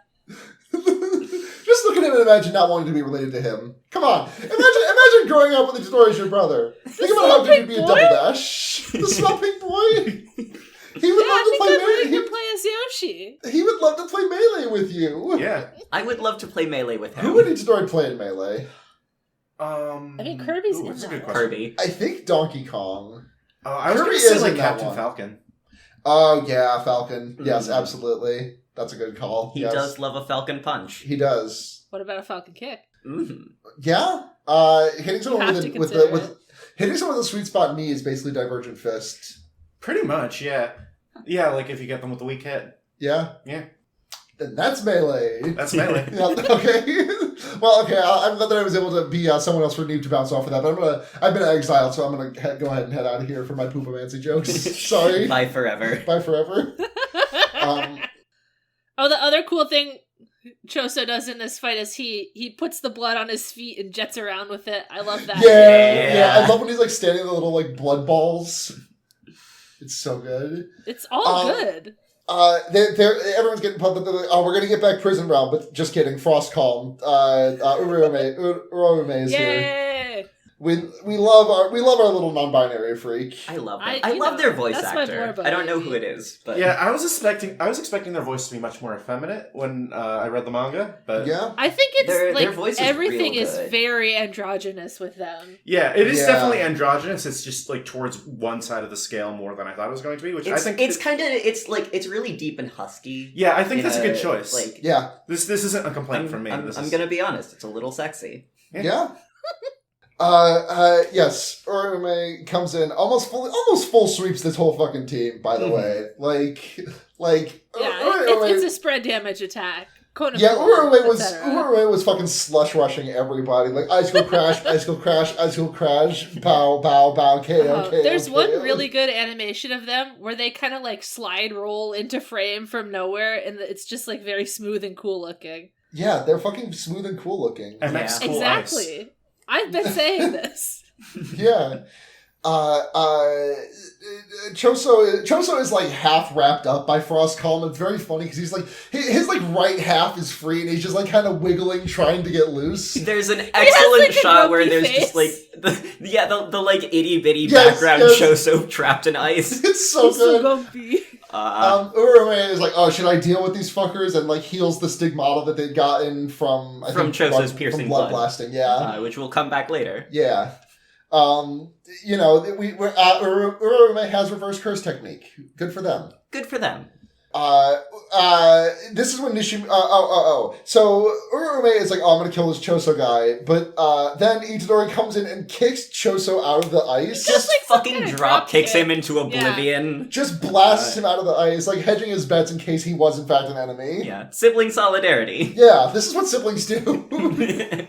look at him and imagine not wanting to be related to him. Come on. Imagine growing up with Itadori as your brother. Think about how good you'd be a Double Dash. The small pink boy. He would love to play Melee. He would play as Yoshi. He would love to play Melee with you. Yeah. I would love to play Melee with him. Who would Itadori play in Melee? I mean, Kirby's in that's a good that. question. Kirby. I think Donkey Kong. I was Kirby going to say is like in that Captain one. Falcon. Oh, yeah, Falcon. Yes, Mhm. absolutely. That's a good call. He does love a Falcon punch. He does. What about a Falcon kick? Mm. Yeah. Hitting someone hitting someone with a sweet spot knee is basically Divergent Fist. Pretty much, yeah. Yeah, like if you get them with a weak hit. Yeah? Yeah. Then that's Melee. That's Melee. Yeah, okay. Well, okay. I'm glad that I was able to be someone else for Niamh to bounce off of that. But I've been exiled, so I'm gonna go ahead and head out of here for my Poopamancy jokes. Sorry. Bye forever. Bye forever. Oh, the other cool thing Choso does in this fight is he puts the blood on his feet and jets around with it. I love that. Yeah. I love when he's like standing in the little like blood balls. It's so good. It's all good. Everyone's getting pumped up. They're like, oh, we're gonna get back Prison Realm, but just kidding. Frost Calm. Uraume is here. We love our little non-binary freak. I love them. I love their voice actor. I don't know who it is, but yeah, I was expecting their voice to be much more effeminate when I read the manga, but yeah, I think it's their voice is everything real is good. Very androgynous with them. Yeah, it is definitely androgynous. It's just like towards one side of the scale more than I thought it was going to be, which I think it's really deep and husky. Yeah, I think that's a good choice. Like, yeah, this isn't a complaint from me. I'm gonna be honest. It's a little sexy. Yeah. Yes, Uraume comes in almost full sweeps this whole fucking team, by the way. It's a spread damage attack. Uraume was fucking slush rushing everybody. Like, icicle crash, icicle crash, icicle crash, pow, pow, pow, KO. There's one really good animation of them where they kind of like slide roll into frame from nowhere, and it's just like very smooth and cool looking. Yeah, they're fucking smooth and cool looking. MX Cool exactly. Ice. I've been saying this. Yeah. Choso is like half wrapped up by Frost Calm. It's very funny because he's like his like right half is free and he's just like kind of wiggling trying to get loose. There's an excellent shot where there's just like the like itty bitty background Choso trapped in ice. It's so good. So gumpy. Uraume is like, oh, should I deal with these fuckers? And like heals the stigmata that they'd gotten from Choso's piercing blood blasting. Yeah, which will come back later. Yeah. Uraume has reverse curse technique. Good for them. Good for them. This is when Nishim. So Uraume is like, oh, I'm gonna kill this Choso guy, but then Itadori comes in and kicks Choso out of the ice. Just like fucking drop kicks him into oblivion. Yeah. Just blasts him out of the ice, like hedging his bets in case he was in fact an enemy. Yeah, sibling solidarity. Yeah, this is what siblings do.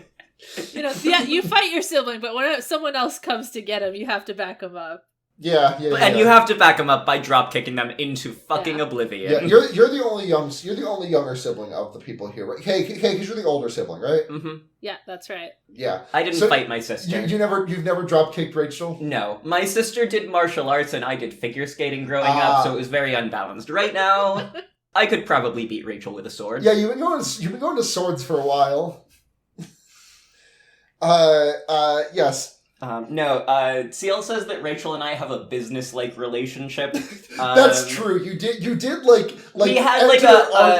You fight your sibling, but when someone else comes to get him, you have to back him up. Yeah. And you have to back them up by drop kicking them into fucking oblivion. Yeah, you're the only younger sibling of the people here, right? Hey, because you're the older sibling, right? Mm-hmm. Yeah, that's right. Yeah. I didn't fight my sister. You've never drop kicked Rachel? No. My sister did martial arts and I did figure skating growing up, so it was very unbalanced. Right now, I could probably beat Rachel with a sword. Yeah, you've been going to swords for a while. Yes. CL says that Rachel and I have a business-like relationship. That's true. You did like we had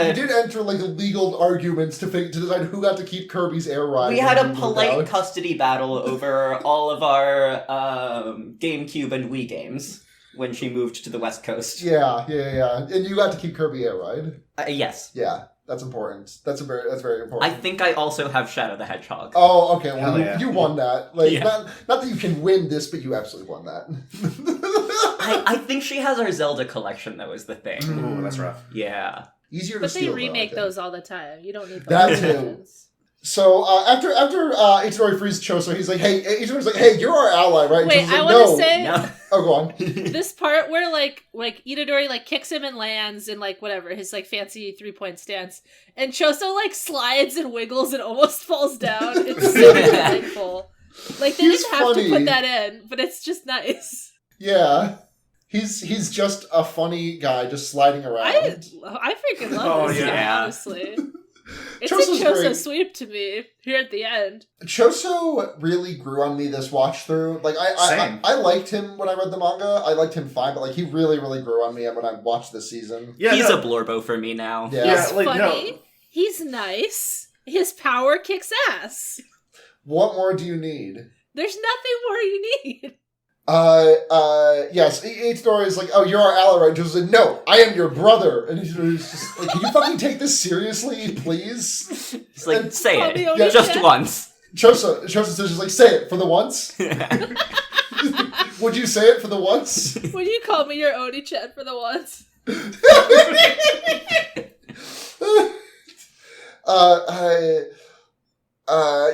you did enter like legal arguments to decide who got to keep Kirby's air ride. We had a polite custody battle over all of our GameCube and Wii games when she moved to the West Coast. Yeah. And you got to keep Kirby air ride. Yes. Yeah. That's important. That's very important. I think I also have Shadow the Hedgehog. Oh, okay. Well, you won that. Not that you can win this, but you absolutely won that. I think she has our Zelda collection, though, is the thing. Ooh, that's rough. Yeah. Easier to steal, But they remake those all the time. You don't need that too. So after Itadori frees Choso, he's like, Itadori's like, hey, you're our ally, right? Wait, I want to say. No. Oh, go on. This part where like Itadori like kicks him and lands in like whatever his like fancy 3-point stance, and Choso like slides and wiggles and almost falls down. It's so delightful. Like they didn't have to put that in, but it's just nice. Yeah. He's just a funny guy just sliding around. I freaking love this guy, honestly. It's a Choso sweep to me here at the end. Choso really grew on me this watch through. Like I liked him when I read the manga. I liked him fine, but like he really, really grew on me when I watched this season. Yeah, he's a Blorbo for me now. Yeah. He's funny. No. He's nice. His power kicks ass. What more do you need? There's nothing more you need. Yes, Itadori is like, oh, you're our ally, right? And Choso's like, no, I am your brother. And he's just like, can you fucking take this seriously, please? He's like, and say it, just once. Choso says, just like, say it for the once. Would you say it for the once? Would you call me your Oni-chan for the once?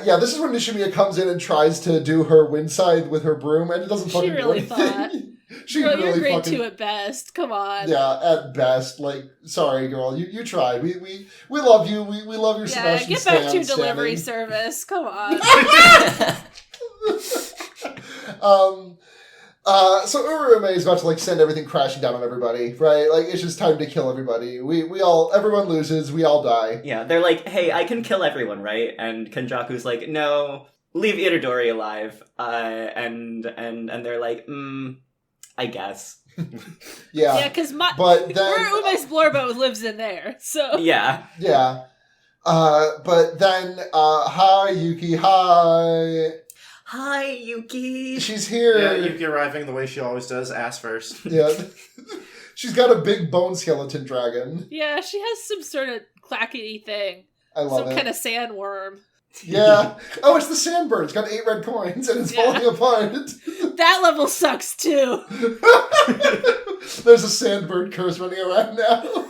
Yeah, this is when Nishimiya comes in and tries to do her wind-side with her broom, and it doesn't fucking do anything. Girl, you're grade 2 at best. Come on. Yeah, at best. Like, sorry, girl, you tried. We love you. We love your Sebastian get back to your delivery service. Come on. So Urume is about to like send everything crashing down on everybody, right? Like it's just time to kill everybody. Everyone loses, we all die. Yeah, they're like, hey, I can kill everyone, right? And Kenjaku's like, no, leave Itadori alive. And they're like, I guess. Yeah. Yeah, because Urume's Blorbo lives in there, so. Yeah. Yeah. But then, hi, Yuki, hi. Hi, Yuki. She's here. Yeah, Yuki arriving the way she always does, ass first. Yeah. She's got a big bone skeleton dragon. Yeah, she has some sort of clackety thing. I love it. Some kind of sandworm. Yeah. Oh, it's the sandbird. It's got 8 red coins and it's falling apart. That level sucks too. There's a sandbird curse running around now.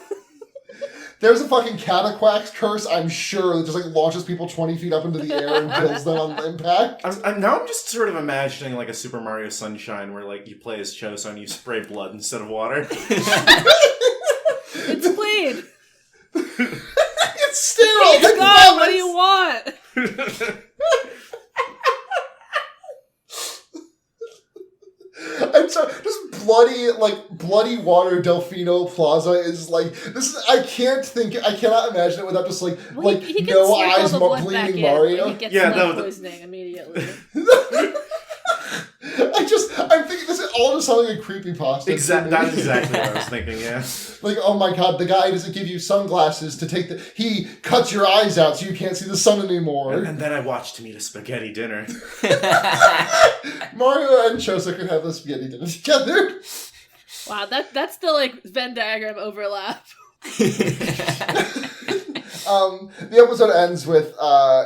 There's a fucking Cataquax curse, I'm sure, that just like launches people 20 feet up into the air and kills them on impact. I'm just sort of imagining like a Super Mario Sunshine where like you play as Choso and you spray blood instead of water. It's clean. It's sterile. It's gone. What do you want? I'm sorry, just bloody water Delfino Plaza is like, I cannot imagine it without just like no eyes bleeding Mario. He gets poisoning immediately. I'm thinking this is all just sounding like a creepypasta. That's exactly what I was thinking, yeah. Like, oh my god, the guy doesn't give you sunglasses to take he cuts your eyes out so you can't see the sun anymore. And then I watched him eat a spaghetti dinner. Mario and Choso could have the spaghetti dinner together. Wow, that's the like Venn diagram overlap. The episode ends with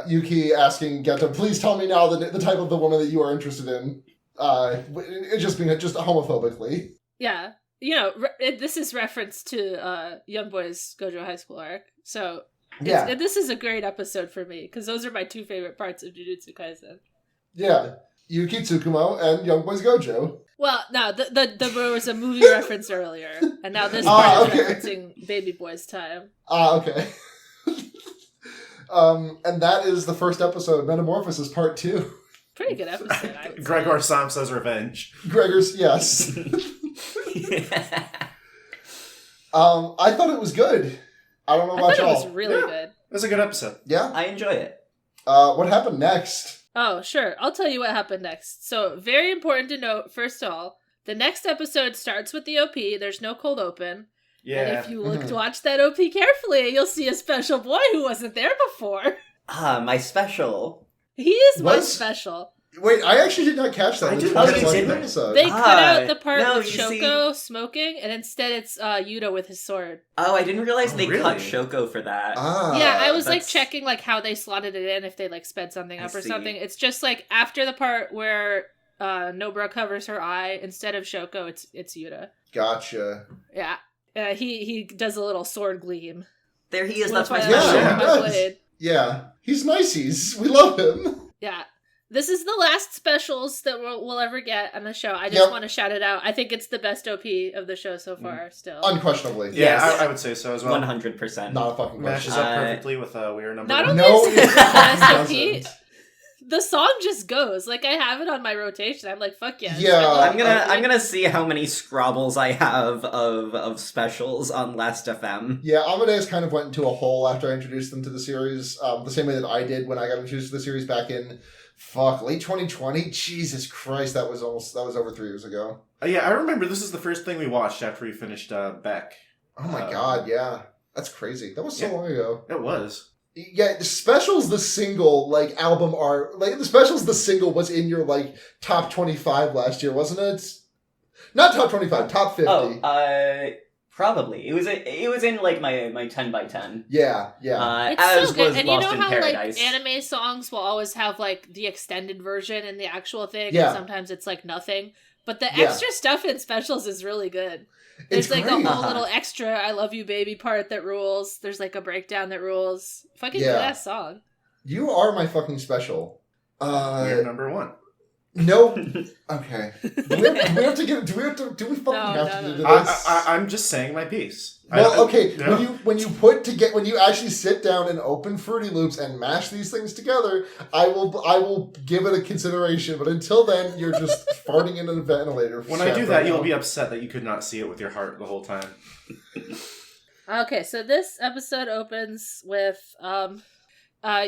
Yuki asking Geto, please tell me now the type of the woman that you are interested in. It's just being homophobically. Yeah. You know, this is reference to Young Boy's Gojo High School arc. So, this is a great episode for me, because those are my 2 favorite parts of Jujutsu Kaisen. Yeah. Yuki Tsukumo and Young Boy's Gojo. Well, no, there was a movie reference earlier, and now this part is referencing Baby Boy's time. Okay. And that is the first episode, Metamorphosis Part 2. Pretty good episode, I would say. Gregor Samsa's revenge. Yes. I thought it was good. I don't know about y'all. I thought it was really good. It was a good episode. Yeah? I enjoy it. What happened next? Oh, sure. I'll tell you what happened next. So, very important to note, first of all, the next episode starts with the OP. There's no cold open. Yeah. And if you watch that OP carefully, you'll see a special boy who wasn't there before. My special. He is my special. Wait, I actually did not catch that. They cut out the part with Shoko smoking, and instead it's Yuta with his sword. Oh, I didn't realize they cut Shoko for that. Yeah, I was like checking like how they slotted it in, if they like sped something up or something. It's just like after the part where Nobara covers her eye, instead of Shoko, it's Yuta. Gotcha. Yeah, he does a little sword gleam. There he is. That's my special. Yeah, he's nice. We love him. Yeah. This is the last specials that we'll ever get on the show. I just want to shout it out. I think it's the best OP of the show so far, still. Unquestionably. Yeah, yes. I would say so as well. 100%. Not a fucking question. Matches up perfectly with We Are Number Not One. only is it the best OP, the song just goes. Like, I have it on my rotation. I'm like, fuck yeah. Yeah. I'm gonna see how many scrabbles I have of specials on Last FM. Yeah, Amadeus kind of went into a hole after I introduced them to the series, the same way that I did when I got introduced to the series back in, late 2020? Jesus Christ, that was over 3 years ago. Yeah, I remember this is the first thing we watched after we finished Beck. Oh my god, yeah. That's crazy. That was so long ago. It was. Yeah, the Specials, the single, like, album art, like, the Specials, the single was in your, like, top 25 last year, wasn't it? Not top 25, top 50. Oh, probably. It was in, like, my 10 by 10. Yeah. It's as so good. was And Lost you know in how, Paradise. like, anime songs will always have, like, the extended version and the actual thing, Yeah. and sometimes it's, like, nothing. But the extra stuff in Specials is really good. There's, It's like, great. a whole little extra I love you, baby part that rules. There's, like, a breakdown that rules. Fucking good-ass song. You are my fucking special. You're number one. No. Okay. Do we fucking have to do this? I'm just saying my piece. Well, okay. When you actually sit down and open Fruity Loops and mash these things together, I will give it a consideration. But until then, you're just farting in a ventilator. When I do that, you'll be upset that you could not see it with your heart the whole time. Okay, so this episode opens with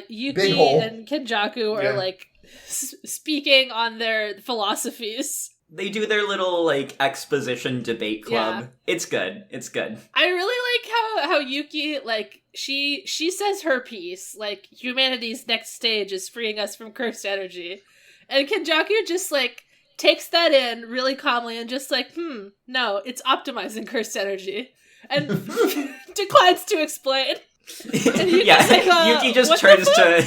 Yuki Big hole. and Kenjaku are like speaking on their philosophies. They do their little, like, exposition debate club. Yeah. It's good. I really like how Yuki, like, she says her piece, like, humanity's next stage is freeing us from cursed energy. And Kenjaku just, like, takes that in really calmly and just like, no, it's optimizing cursed energy. And declines to explain. And Yuki's like, Yuki just turns to...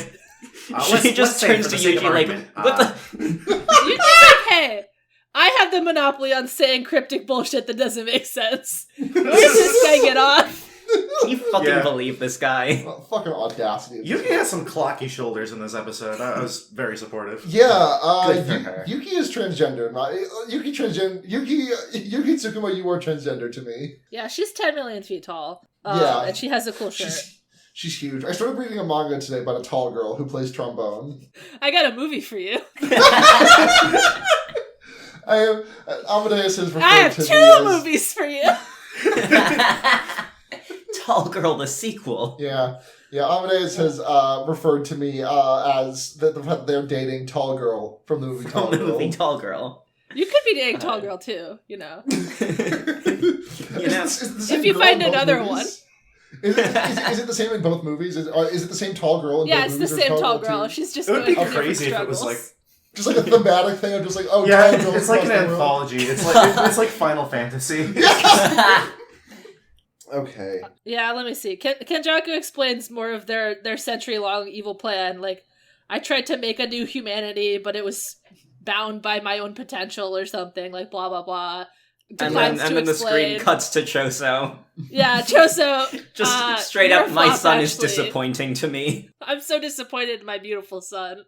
she just turns to Yuki like, what the... Yuki's like, hey, I have the monopoly on saying cryptic bullshit that doesn't make sense. Where does this guy get off? Can you fucking believe this guy? Well, fucking audacity. Yuki has some clocky shoulders in this episode. I was very supportive. Yeah, Good for her. Yuki is transgender. Yuki Tsukuma, you are transgender to me. Yeah, she's 10 million feet tall. And she has a cool shirt. She's huge. I started reading a manga today about a tall girl who plays trombone. I got a movie for you. Amadeus has referred I have to me two movies for you. Tall Girl, the sequel. Yeah. Amadeus has referred to me as they're dating Tall Girl from the movie Tall Girl. Tall Girl. You could be dating Tall Girl too, you know. If you find another one. Is it the same in both movies? Is it the same tall girl in both movies? Yeah, it's the same tall girl. She's just. It would be crazy if it was like. Just like a thematic thing of just like, tall girls. It's like an anthology. It's like Final Fantasy. Okay. Yeah, let me see. Kenjaku explains more of their century-long evil plan. Like, I tried to make a new humanity, but it was bound by my own potential or something. Like, blah, blah, blah. And then the screen cuts to Choso. Yeah, Choso. Just straight up, my son is disappointing to me. I'm so disappointed in my beautiful son.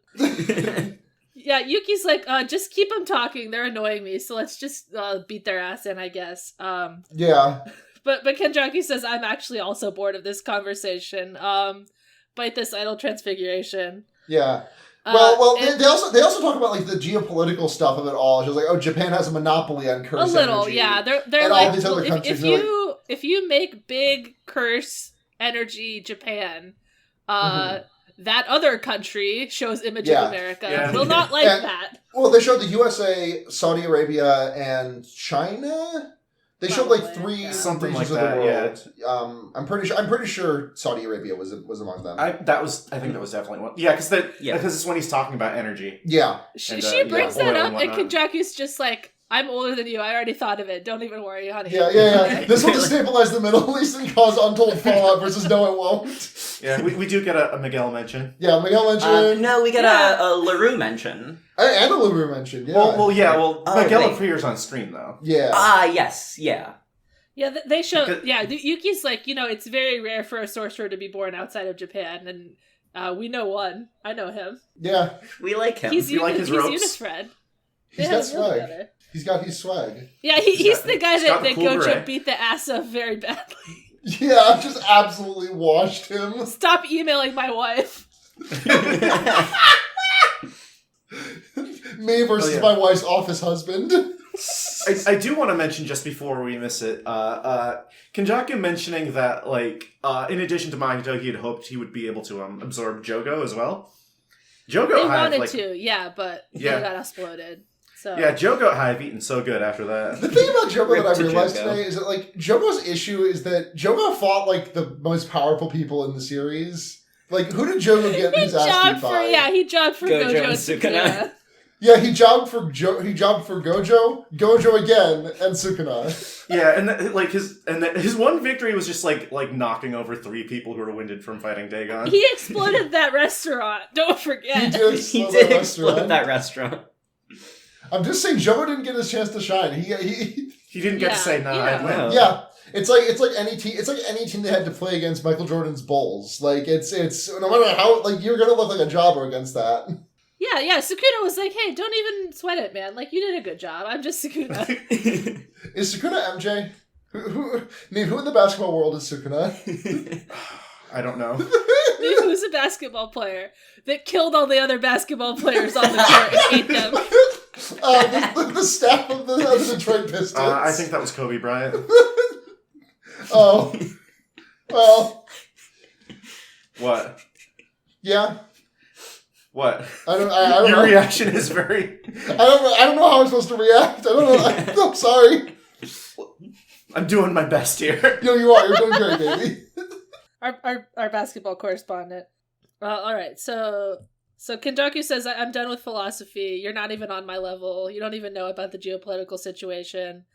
Yeah, Yuki's like, just keep them talking. They're annoying me, so let's just beat their ass in, I guess. Yeah. But Kenjaku says, I'm actually also bored of this conversation. Bite this idle transfiguration. Yeah. Well, they also talk about like the geopolitical stuff of it all. She's like, Japan has a monopoly on curse. A little, energy. yeah. They're and like, all these other countries if you make big curse energy Japan, that other country shows image of America will not like that. Well, they showed the USA, Saudi Arabia, and China. They showed like three something like of that. the world. Yeah. I'm pretty sure Saudi Arabia was among them. I think that was definitely one. Yeah, because it's when he's talking about energy. Yeah. She brings that up, and Kenjaku's just like, I'm older than you. I already thought of it. Don't even worry, honey. Yeah. This will destabilize the Middle East and cause untold fallout versus no, it won't. Yeah, we do get a Miguel mention. Yeah, Miguel mention. No, we get a LaRue mention. And a LaRue mention, yeah. Well, Miguel appears on screen, though. Yeah. Yes, yeah. Yeah, they show... Yuki's like, it's very rare for a sorcerer to be born outside of Japan, and we know one. I know him. Yeah. We like him. We like his ropes. He's Unifred. He's got swag. He's got his swag. Yeah, he's the guy that Gojo beat the ass of very badly. Yeah, I've just absolutely washed him. Stop emailing my wife. Me versus my wife's office husband. I do want to mention, just before we miss it, Kenjaku mentioning that, like, in addition to Mahito, he had hoped he would be able to absorb Jogo as well. Jogo they wanted to, yeah, but they got exploded. So. Yeah, Jogo Hive eaten so good after that. The thing about Jogo that I realized today is that, like, Jogo's issue is that Jogo fought, like, the most powerful people in the series. Like, who did Jogo get his ass beat by? Yeah, he jobbed for Gojo and Sukuna. Yeah, he jobbed for Gojo again, and Sukuna. Yeah, and his one victory was just like knocking over 3 people who were winded from fighting Dagon. He exploded that restaurant. Don't forget. He did explode that restaurant. I'm just saying, Jogo didn't get his chance to shine. He didn't get to say no. I win. Yeah, it's like any team they had to play against Michael Jordan's Bulls. Like it's no matter how, like, you're gonna look like a jobber against that. Yeah. Sukuna was like, "Hey, don't even sweat it, man. Like, you did a good job. I'm just Sukuna." Is Sukuna MJ? Who in the basketball world is Sukuna? I don't know. Who's a basketball player that killed all the other basketball players on the court and ate them? The staff of the Detroit Pistons. I think that was Kobe Bryant. Oh. Well. What? Yeah. What? I don't know. Your reaction is very... I don't know how I'm supposed to react. I don't know. I'm sorry. I'm doing my best here. You are. You're doing great, baby. Our basketball correspondent. All right, so Kenjaku says, "I'm done with philosophy. You're not even on my level. You don't even know about the geopolitical situation.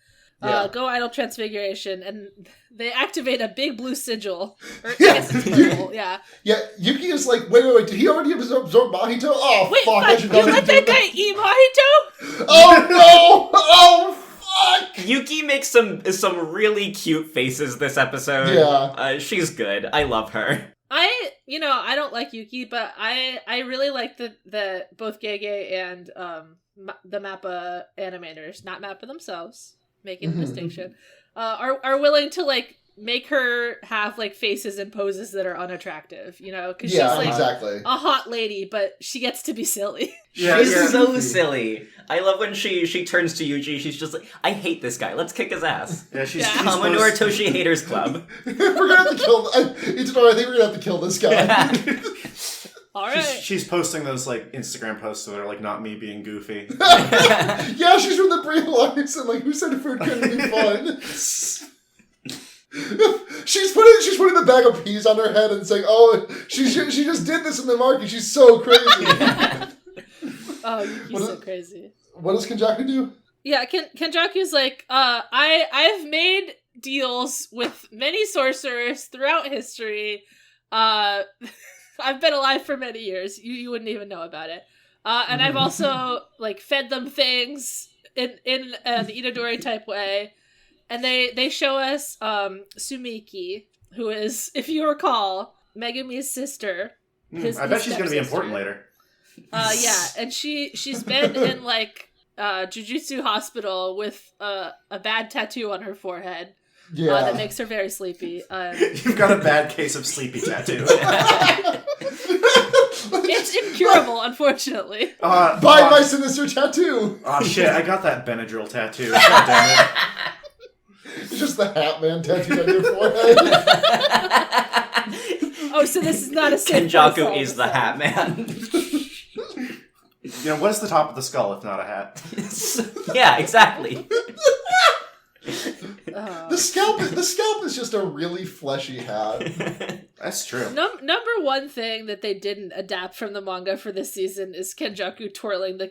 Go idle transfiguration," and they activate a big blue sigil. Or, I guess it's purple. Yeah. Yeah. Yuki is like, wait. Did he already absorb Mahito? Oh, wait, fuck! I should you let that guy eat Mahito? Oh no! Oh. Fuck! Yuki makes some really cute faces this episode. Yeah. She's good. I love her. I don't like Yuki, but I really like the both Gege and the Mappa animators, not Mappa themselves, making the distinction, are willing to, like, make her have, like, faces and poses that are unattractive, because she's, like, exactly. a hot lady, but she gets to be silly. She's so silly. I love when she turns to Yuji, she's just like, I hate this guy, let's kick his ass. Yeah, she's Commodore Toshi Haters Club. We're gonna have to kill... Itadori, I think we're gonna have to kill this guy. All right. She's posting those, like, Instagram posts that are, like, not me being goofy. Yeah, she's from the Brie Alliance, and, like, who said food couldn't be fun? She's putting the bag of peas on her head and saying, "Oh, she just did this in the market. She's so crazy." Oh, Yuki's so crazy. What does Kenjaku do? Yeah, Kenjaku's like, I've made deals with many sorcerers throughout history. I've been alive for many years. You wouldn't even know about it. And I've also, like, fed them things in an Itadori type way. And they show us Sumiki, who is, if you recall, Megumi's sister. I bet she's going to be important later. Yeah, and she's been in, like, Jujutsu hospital with a bad tattoo on her forehead. Yeah. That makes her very sleepy. You've got a bad case of sleepy tattoo. It's incurable, unfortunately. Buy my sinister tattoo! Oh shit, I got that Benadryl tattoo. God damn it. It's just the Hat Man tattooed on your forehead. Oh, so this is not a Kenjaku is the Hat Man. What's the top of the skull if not a hat? Yeah, exactly. The scalp is just a really fleshy hat. That's true. Number one thing that they didn't adapt from the manga for this season is Kenjaku twirling the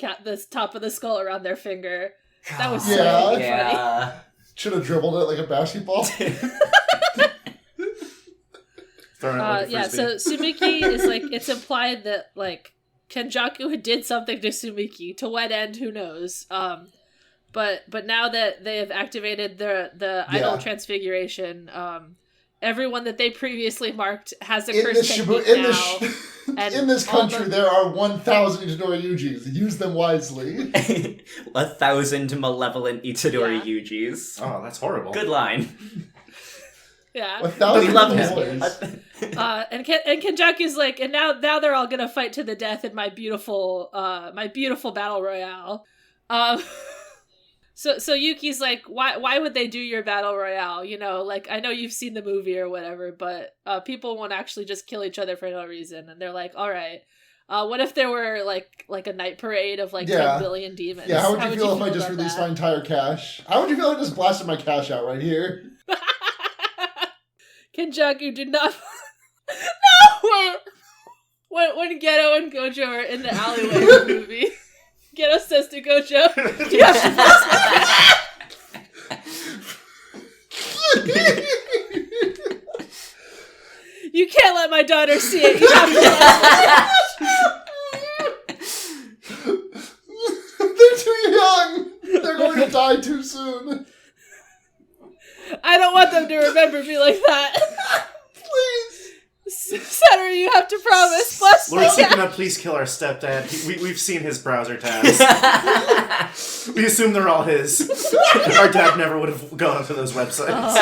top of the skull around their finger. That was so funny. Should have dribbled it like a basketball. So Sumiki is like, it's implied that, like, Kenjaku did something to Sumiki. To what end, who knows? But now that they have activated the idol transfiguration, everyone that they previously marked has a curse technique now. In this country, there are 1,000 Itadori Yujis. Use them wisely. 1,000 malevolent Itadori Yujis. Oh, that's horrible. Good line. Yeah. We love him. And Kenjaku's like, and now they're all gonna fight to the death in my beautiful battle royale. So Yuki's like, why would they do your battle royale? You know, like, I know you've seen the movie or whatever, but people won't actually just kill each other for no reason. And they're like, all right, what if there were like a night parade of like 10 billion demons? Yeah, how would you feel if I just released my entire cash? How would you feel if I just blasted my cash out right here? Kenjaku did not. No! When Geto and Gojo are in the alleyway in the movie, Geto says to Gojo, "You have to bless my cash." You can't let my daughter see it. You have to bless my cash. They're too young. They're going to die too soon. I don't want them to remember me like that. Please. Saturday, you have to promise. Bless Lord my Sukuna, please kill our stepdad. We've seen his browser tabs. We assume they're all his. Our dad never would have gone to those websites.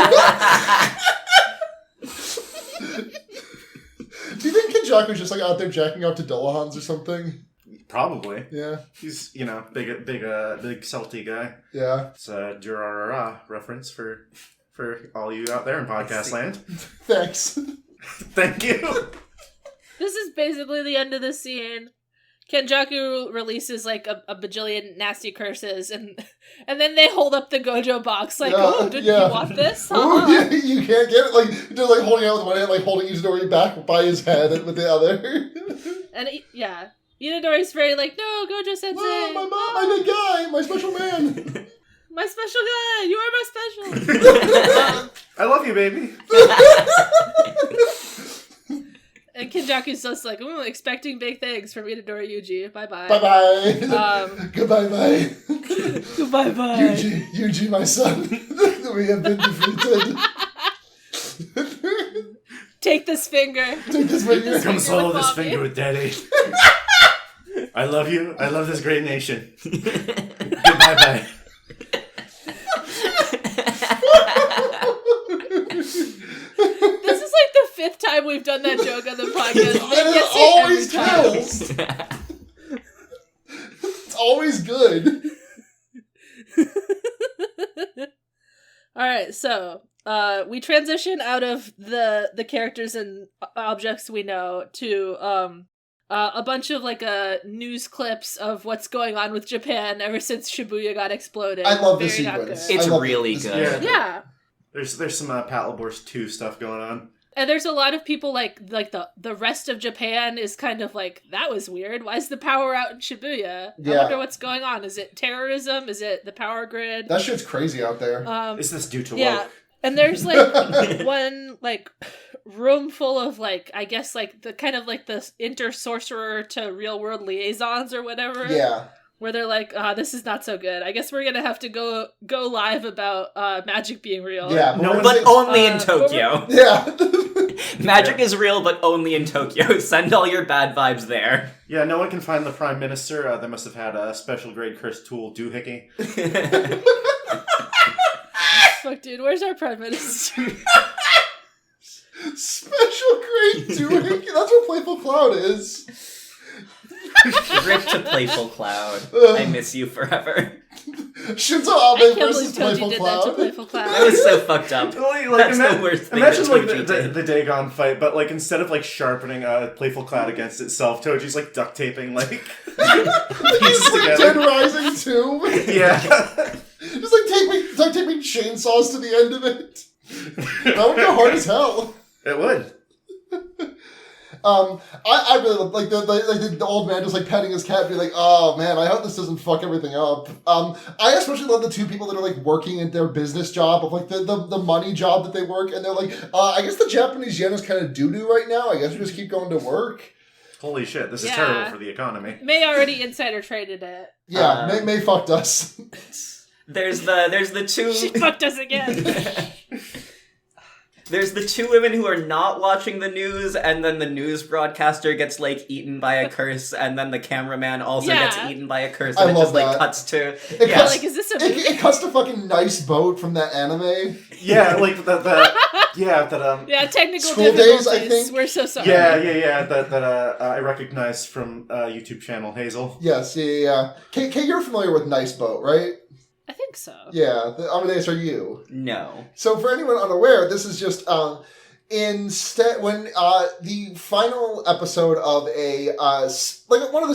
Do you think Kenjaku's just like out there jacking off to Dullahans or something? Probably. Yeah. He's, big salty guy. Yeah. It's a Durarara reference for all you out there in podcast land. Thanks. Thank you. This is basically the end of the scene. Kenjaku releases like a bajillion nasty curses, and then they hold up the Gojo box like, "Oh, did you want this?" Oh, yeah, you can't get it. Like just like holding out with one hand, like holding Itadori back by his head with the other. And Itadori's very like, "No, Gojo Sensei, my mom, my big guy, my special man, my special guy. You are my special." I love you, baby. And Kenjaku's just like, expecting big things from Itadori Yuji. Bye-bye. Bye-bye. Goodbye-bye. Goodbye-bye. Yuji, my son. We have been defeated. Take this finger. Come swallow this finger with daddy. I love you. I love this great nation. Goodbye-bye. This is like the 5th time we've done that joke on the podcast. And it always kills. It's always good. Alright, so we transition out of the characters and objects we know to a bunch of like news clips of what's going on with Japan ever since Shibuya got exploded. I love this sequence. It's really good. Yeah. There's some Paddlebor's 2 stuff going on. And there's a lot of people like the rest of Japan is kind of like, that was weird. Why is the power out in Shibuya? Yeah. I wonder what's going on. Is it terrorism? Is it the power grid? That shit's crazy out there. Is this due to woke? And there's like one like room full of like, I guess like the kind of like the inter-sorcerer to real world liaisons or whatever. Yeah. Where they're like, this is not so good. I guess we're gonna have to go live about magic being real. Yeah, but only in Tokyo. Yeah. Magic is real, but only in Tokyo. Send all your bad vibes there. Yeah, no one can find the Prime Minister. They must have had a special grade cursed tool, Doohickey. Fuck, dude, where's our Prime Minister? Special grade Doohickey? That's what Playful Cloud is. Rip to Playful Cloud. I miss you forever. Shinzo Abe versus Playful Cloud. That was so fucked up. That's the worst thing. Imagine like the Dagon fight, but like instead of like sharpening Playful Cloud against itself, Toji's like duct taping like pieces together. Dead Rising 2. Yeah. Just like duct taping chainsaws to the end of it. That would go hard as hell. It would. I really like the old man just like petting his cat, being like, "Oh man, I hope this doesn't fuck everything up." I especially love the 2 people that are like working at their business job of like the money job that they work, and they're like, I guess the Japanese yen is kind of doo-doo right now. I guess we just keep going to work. Holy shit, this is terrible for the economy. May already insider traded it. Yeah, May fucked us. There's the 2. She fucked us again. There's the 2 women who are not watching the news, and then the news broadcaster gets, like, eaten by a curse, and then the cameraman also gets eaten by a curse, and it just, like, cuts to... Like, is this a movie? It cuts to fucking Nice Boat from that anime. Yeah, like the Yeah, that Yeah, technical School difficulties. Days, I think. We're so sorry. Yeah. That I recognized from YouTube channel Hazel. Yes, yeah. Kay, you're familiar with Nice Boat, right? I think so. Yeah. Amadeus, are you? No. So for anyone unaware, this is just instead when the final episode of a like one of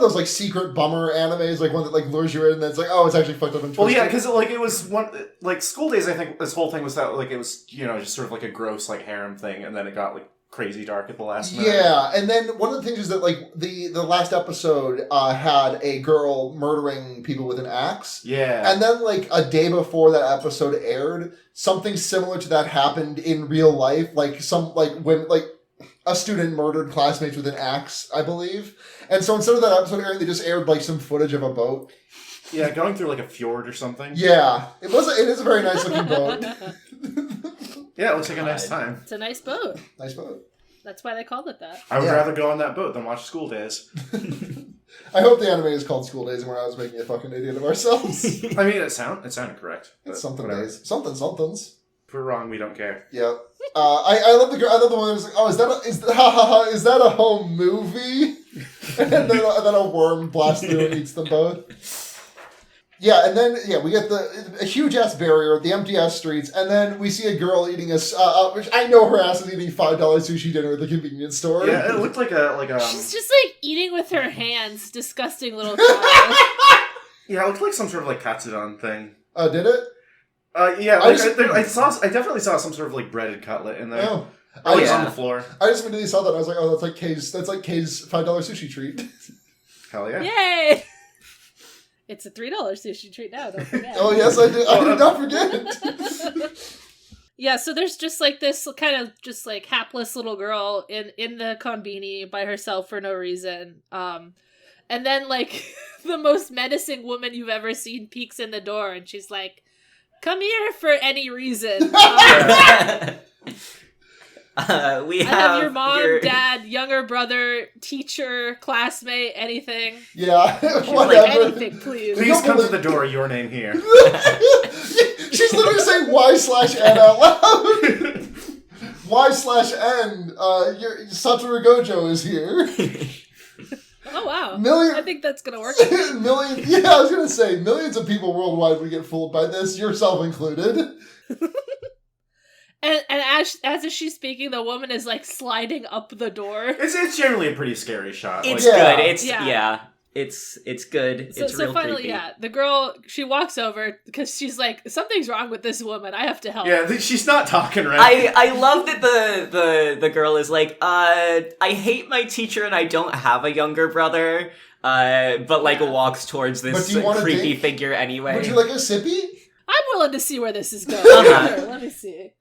those like secret bummer animes, like one that like lures you in and then it's like, oh, it's actually fucked up and twisted. Well, yeah, because like it was one like School Days. I think this whole thing was that like it was just sort of like a gross like harem thing, and then it got like crazy dark at the last minute. Yeah, and then one of the things is that like the last episode had a girl murdering people with an axe. Yeah. And then like a day before that episode aired, something similar to that happened in real life. Like when a student murdered classmates with an axe, I believe. And so instead of that episode airing, they just aired like some footage of a boat. Yeah, going through like a fjord or something. Yeah. It is a very nice looking boat. Yeah, it looks like a nice time. It's a nice boat. Nice boat. That's why they called it that. I would rather go on that boat than watch School Days. I hope the anime is called School Days and we're not making a fucking idiot of ourselves. I mean, it sounded correct. It's something whatever. days. Somethings. If we're wrong, we don't care. Yeah. I love the girl. I love the one that was like, oh, is that a home movie? And then a worm blasts through and eats them both. Yeah, and then we get a huge ass barrier, the empty ass streets, and then we see a girl eating which I know her ass is eating $5 sushi dinner at the convenience store. Yeah, it looked like a. She's just like eating with her hands, disgusting little child. Yeah, it looked like some sort of like katsudon thing. Did it? Yeah, like, I definitely saw some sort of like breaded cutlet in there. Oh. On the floor. I just immediately saw that and I was like, oh, that's like Kay's $5 sushi treat. Hell yeah. Yay! It's a $3 sushi treat now, don't forget. Oh, yes, I did. I did not forget. Yeah, so there's just like this kind of just like hapless little girl in the konbini by herself for no reason. And then like the most menacing woman you've ever seen peeks in the door and she's like, come here for any reason. We have your mom, dad, younger brother, teacher, classmate, anything. Yeah, whatever. Like anything, please. Please come to the door. Your name here. She's literally saying Y/N out loud. Y/N. Satoru Gojo is here. Oh wow! I think that's gonna work. Millions. Yeah, I was gonna say millions of people worldwide would get fooled by this, yourself included. And as she's speaking, the woman is like sliding up the door. It's generally a pretty scary shot. It's good. It's good. It's real finally, creepy. yeah, the girl, she walks over because she's like, something's wrong with this woman. I have to help. Yeah, she's not talking right. I love that the girl is like, I hate my teacher and I don't have a younger brother, but like walks towards this creepy figure anyway. Would you like a sippy? I'm willing to see where this is going. Sure, let me see.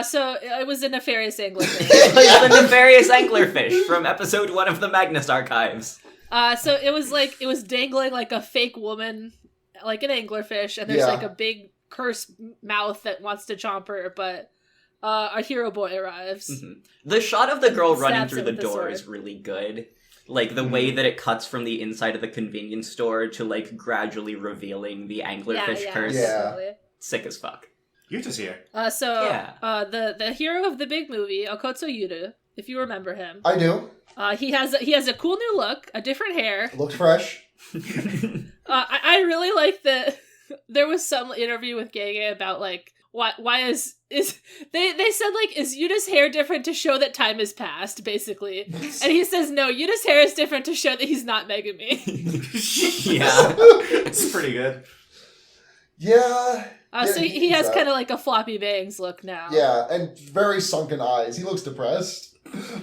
So it was a nefarious anglerfish. It was the nefarious anglerfish from episode 1 of the Magnus Archives. So it was dangling like a fake woman, like an anglerfish, and there's like a big cursed mouth that wants to chomp her, but our hero boy arrives. Mm-hmm. The shot of the girl running through the door is really good. Like, the way that it cuts from the inside of the convenience store to, like, gradually revealing the anglerfish curse. Yeah. Sick as fuck. Yuta's here. The hero of the big movie, Okotsu Yuta, if you remember him. I do. He has a cool new look, a different hair. Looks fresh. I really like that. There was some interview with Gege about like why is they said like, is Yuta's hair different to show that time has passed, basically, and he says no, Yuta's hair is different to show that he's not Megumi. Yeah, it's pretty good. Yeah. So he has kind of like a floppy bangs look now. Yeah, and very sunken eyes. He looks depressed.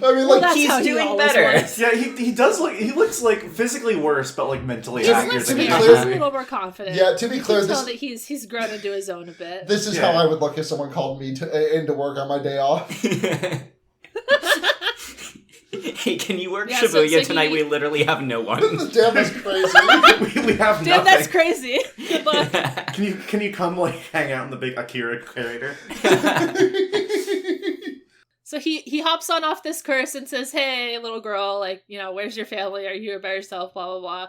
I mean, like, he's doing better. Works. Yeah, he does look. He looks like physically worse, but like mentally happier than he he's a little more confident. Yeah, to be clear, you can tell that he's grown into his own a bit. This is how I would look if someone called me into work on my day off. Hey, can you work Shibuya tonight? We literally have no one. Damn, that's crazy. we have nothing. Damn, that's crazy. Good luck. Can you come like hang out in the big Akira crater? So he hops on off this curse and says, "Hey, little girl, like, you know, where's your family? Are you here by yourself? Blah blah blah."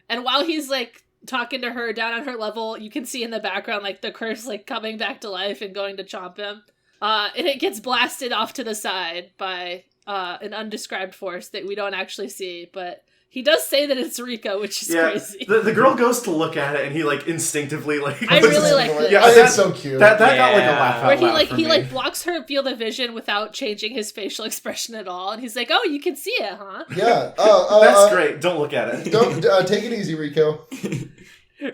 And while he's like talking to her down on her level, you can see in the background like the curse like coming back to life and going to chomp him. And it gets blasted off to the side by an undescribed force that we don't actually see, but he does say that it's Rika, which is crazy. The girl goes to look at it, and he like instinctively like. I really like this. Yeah, that's so cute. That got like a laugh out where loud he blocks her field of vision without changing his facial expression at all, and he's like, "Oh, you can see it, huh?" Yeah, that's great. Don't look at it. Don't take it easy, Rico.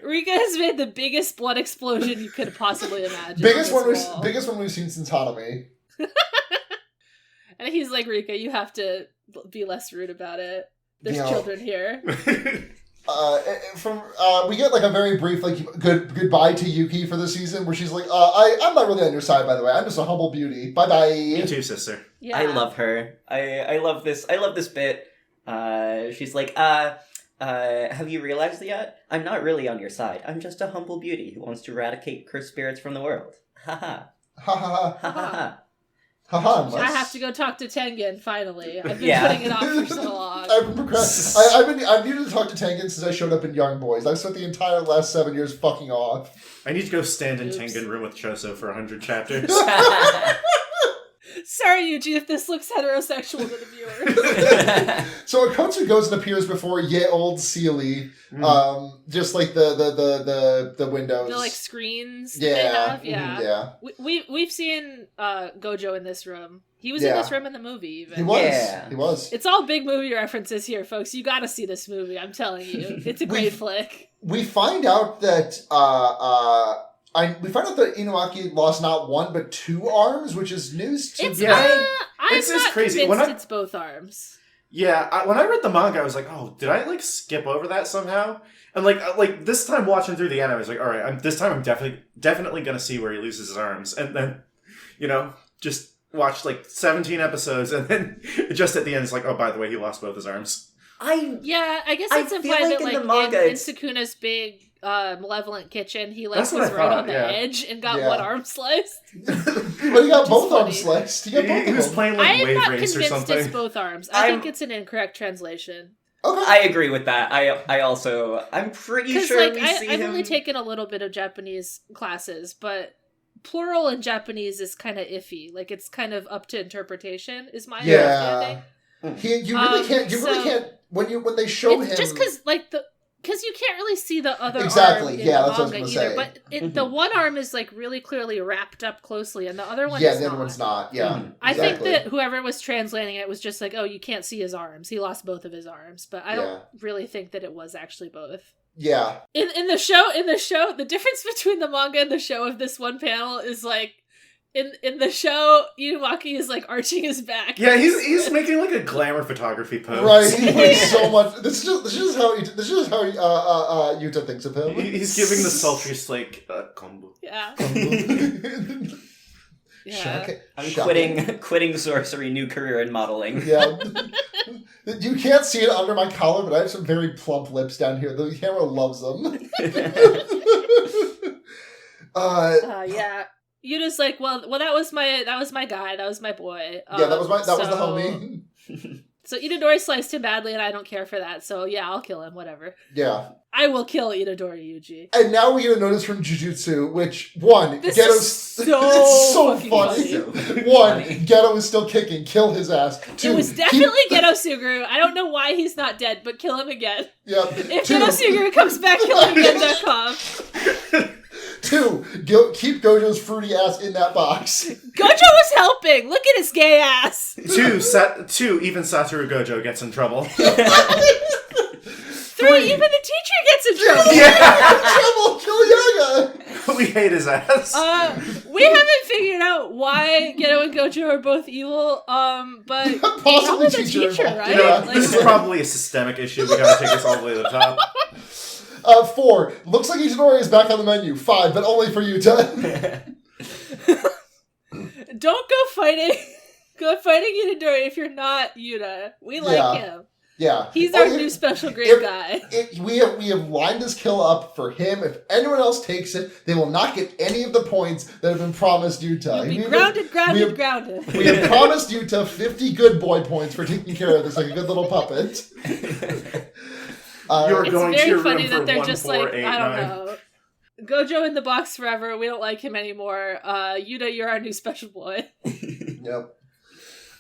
Rika has made the biggest blood explosion you could possibly imagine. Biggest one we've seen since Hanami. And he's like, Rika, you have to be less rude about it. There's children here. We get like a very brief like goodbye to Yuki for the season, where she's like, I'm not really on your side, by the way. I'm just a humble beauty. Bye bye. Me too, sister. Yeah. I love her. I love this. I love this bit. She's like, have you realized yet? I'm not really on your side. I'm just a humble beauty who wants to eradicate cursed spirits from the world. Ha ha. Ha ha ha. Ha ha. I have to go talk to Tengen, finally. I've been putting it off for so long. I've needed to talk to Tengen since I showed up in Young Boys. I've spent the entire last 7 years fucking off. I need to go stand in Tengen room with Choso for 100 chapters. Sorry, Yuji, if this looks heterosexual to the viewers. So Akotsu goes and appears before Ye Old Sealy, just like the windows. The like screens they have, yeah. We've seen Gojo in this room. He was in this room in the movie, even. He was. Yeah. He was. It's all big movie references here, folks. You gotta see this movie, I'm telling you. It's a great flick. We find out that we find out that Inuyaki lost not one but 2 arms, which is news to me. I'm not crazy. Convinced it's both arms. Yeah, when I read the manga, I was like, "Oh, did I like skip over that somehow?" And like this time watching through the end, I was like, "All right, this time I'm definitely gonna see where he loses his arms." And then, just watched like 17 episodes, and then just at the end, it's like, "Oh, by the way, he lost both his arms." I guess it's implied that like in Sukuna's big malevolent kitchen, he like was right on the edge and got one arm sliced. But he got both arms sliced. He was playing like Wave Race or something. I'm not convinced it's both arms. I think it's an incorrect translation. Okay. I agree with that. I'm pretty sure we see him. I've only taken a little bit of Japanese classes, but plural in Japanese is kind of iffy. Like it's kind of up to interpretation. Is my understanding. You really can't when they show him just because you can't really see the other arm in the manga either. But the one arm is like really clearly wrapped up closely, and the other one is the other one's not. Yeah, I think that whoever was translating it was just like, oh, you can't see his arms. He lost both of his arms, but I don't really think that it was actually both. Yeah. In the show, the difference between the manga and the show of this one panel is like. In the show, Inuyaki is like arching his back. Yeah, he's making like a glamour photography pose. Right, he makes so much. This is how Yuta thinks of him. He's giving the sultriest like kombu. Yeah. I'm quitting sorcery, new career in modeling. Yeah. You can't see it under my collar, but I have some very plump lips down here. The camera loves them. Yeah. You just like, well, that was my guy, that was my boy. That was the homie. So Itadori sliced him badly, and I don't care for that. So yeah, I'll kill him. Whatever. Yeah. I will kill Itadori Yuji. And now we get a notice from Jujutsu, which Geto's it's so funny. Geto is still kicking. Kill his ass. 2, it was definitely Geto Suguru. I don't know why he's not dead, but kill him again. Yeah. If Geto Suguru comes back, kill him again.com. 2, keep Gojo's fruity ass in that box. Gojo was helping. Look at his gay ass. 2, even Satoru Gojo gets in trouble. 3, even the teacher gets in trouble. Kill Yaga. We hate his ass. We haven't figured out why Geto and Gojo are both evil. But possibly the teacher, right? This is probably a systemic issue. We gotta take this all the way to the top. 4, looks like Itadori is back on the menu. 5, but only for Yuta. Don't go fighting. Go fighting Itadori if you're not Yuta. We like him. Yeah. He's our new special grade guy. We have lined this kill up for him. If anyone else takes it, they will not get any of the points that have been promised Yuta. You'll be grounded. We have promised Yuta 50 good boy points for taking care of this like a good little puppet. You're going to your funny room that for they're 1, just 4, like, 8, I don't 9. know. Gojo in the box forever. We don't like him anymore. Yuta, you're our new special boy. Yep.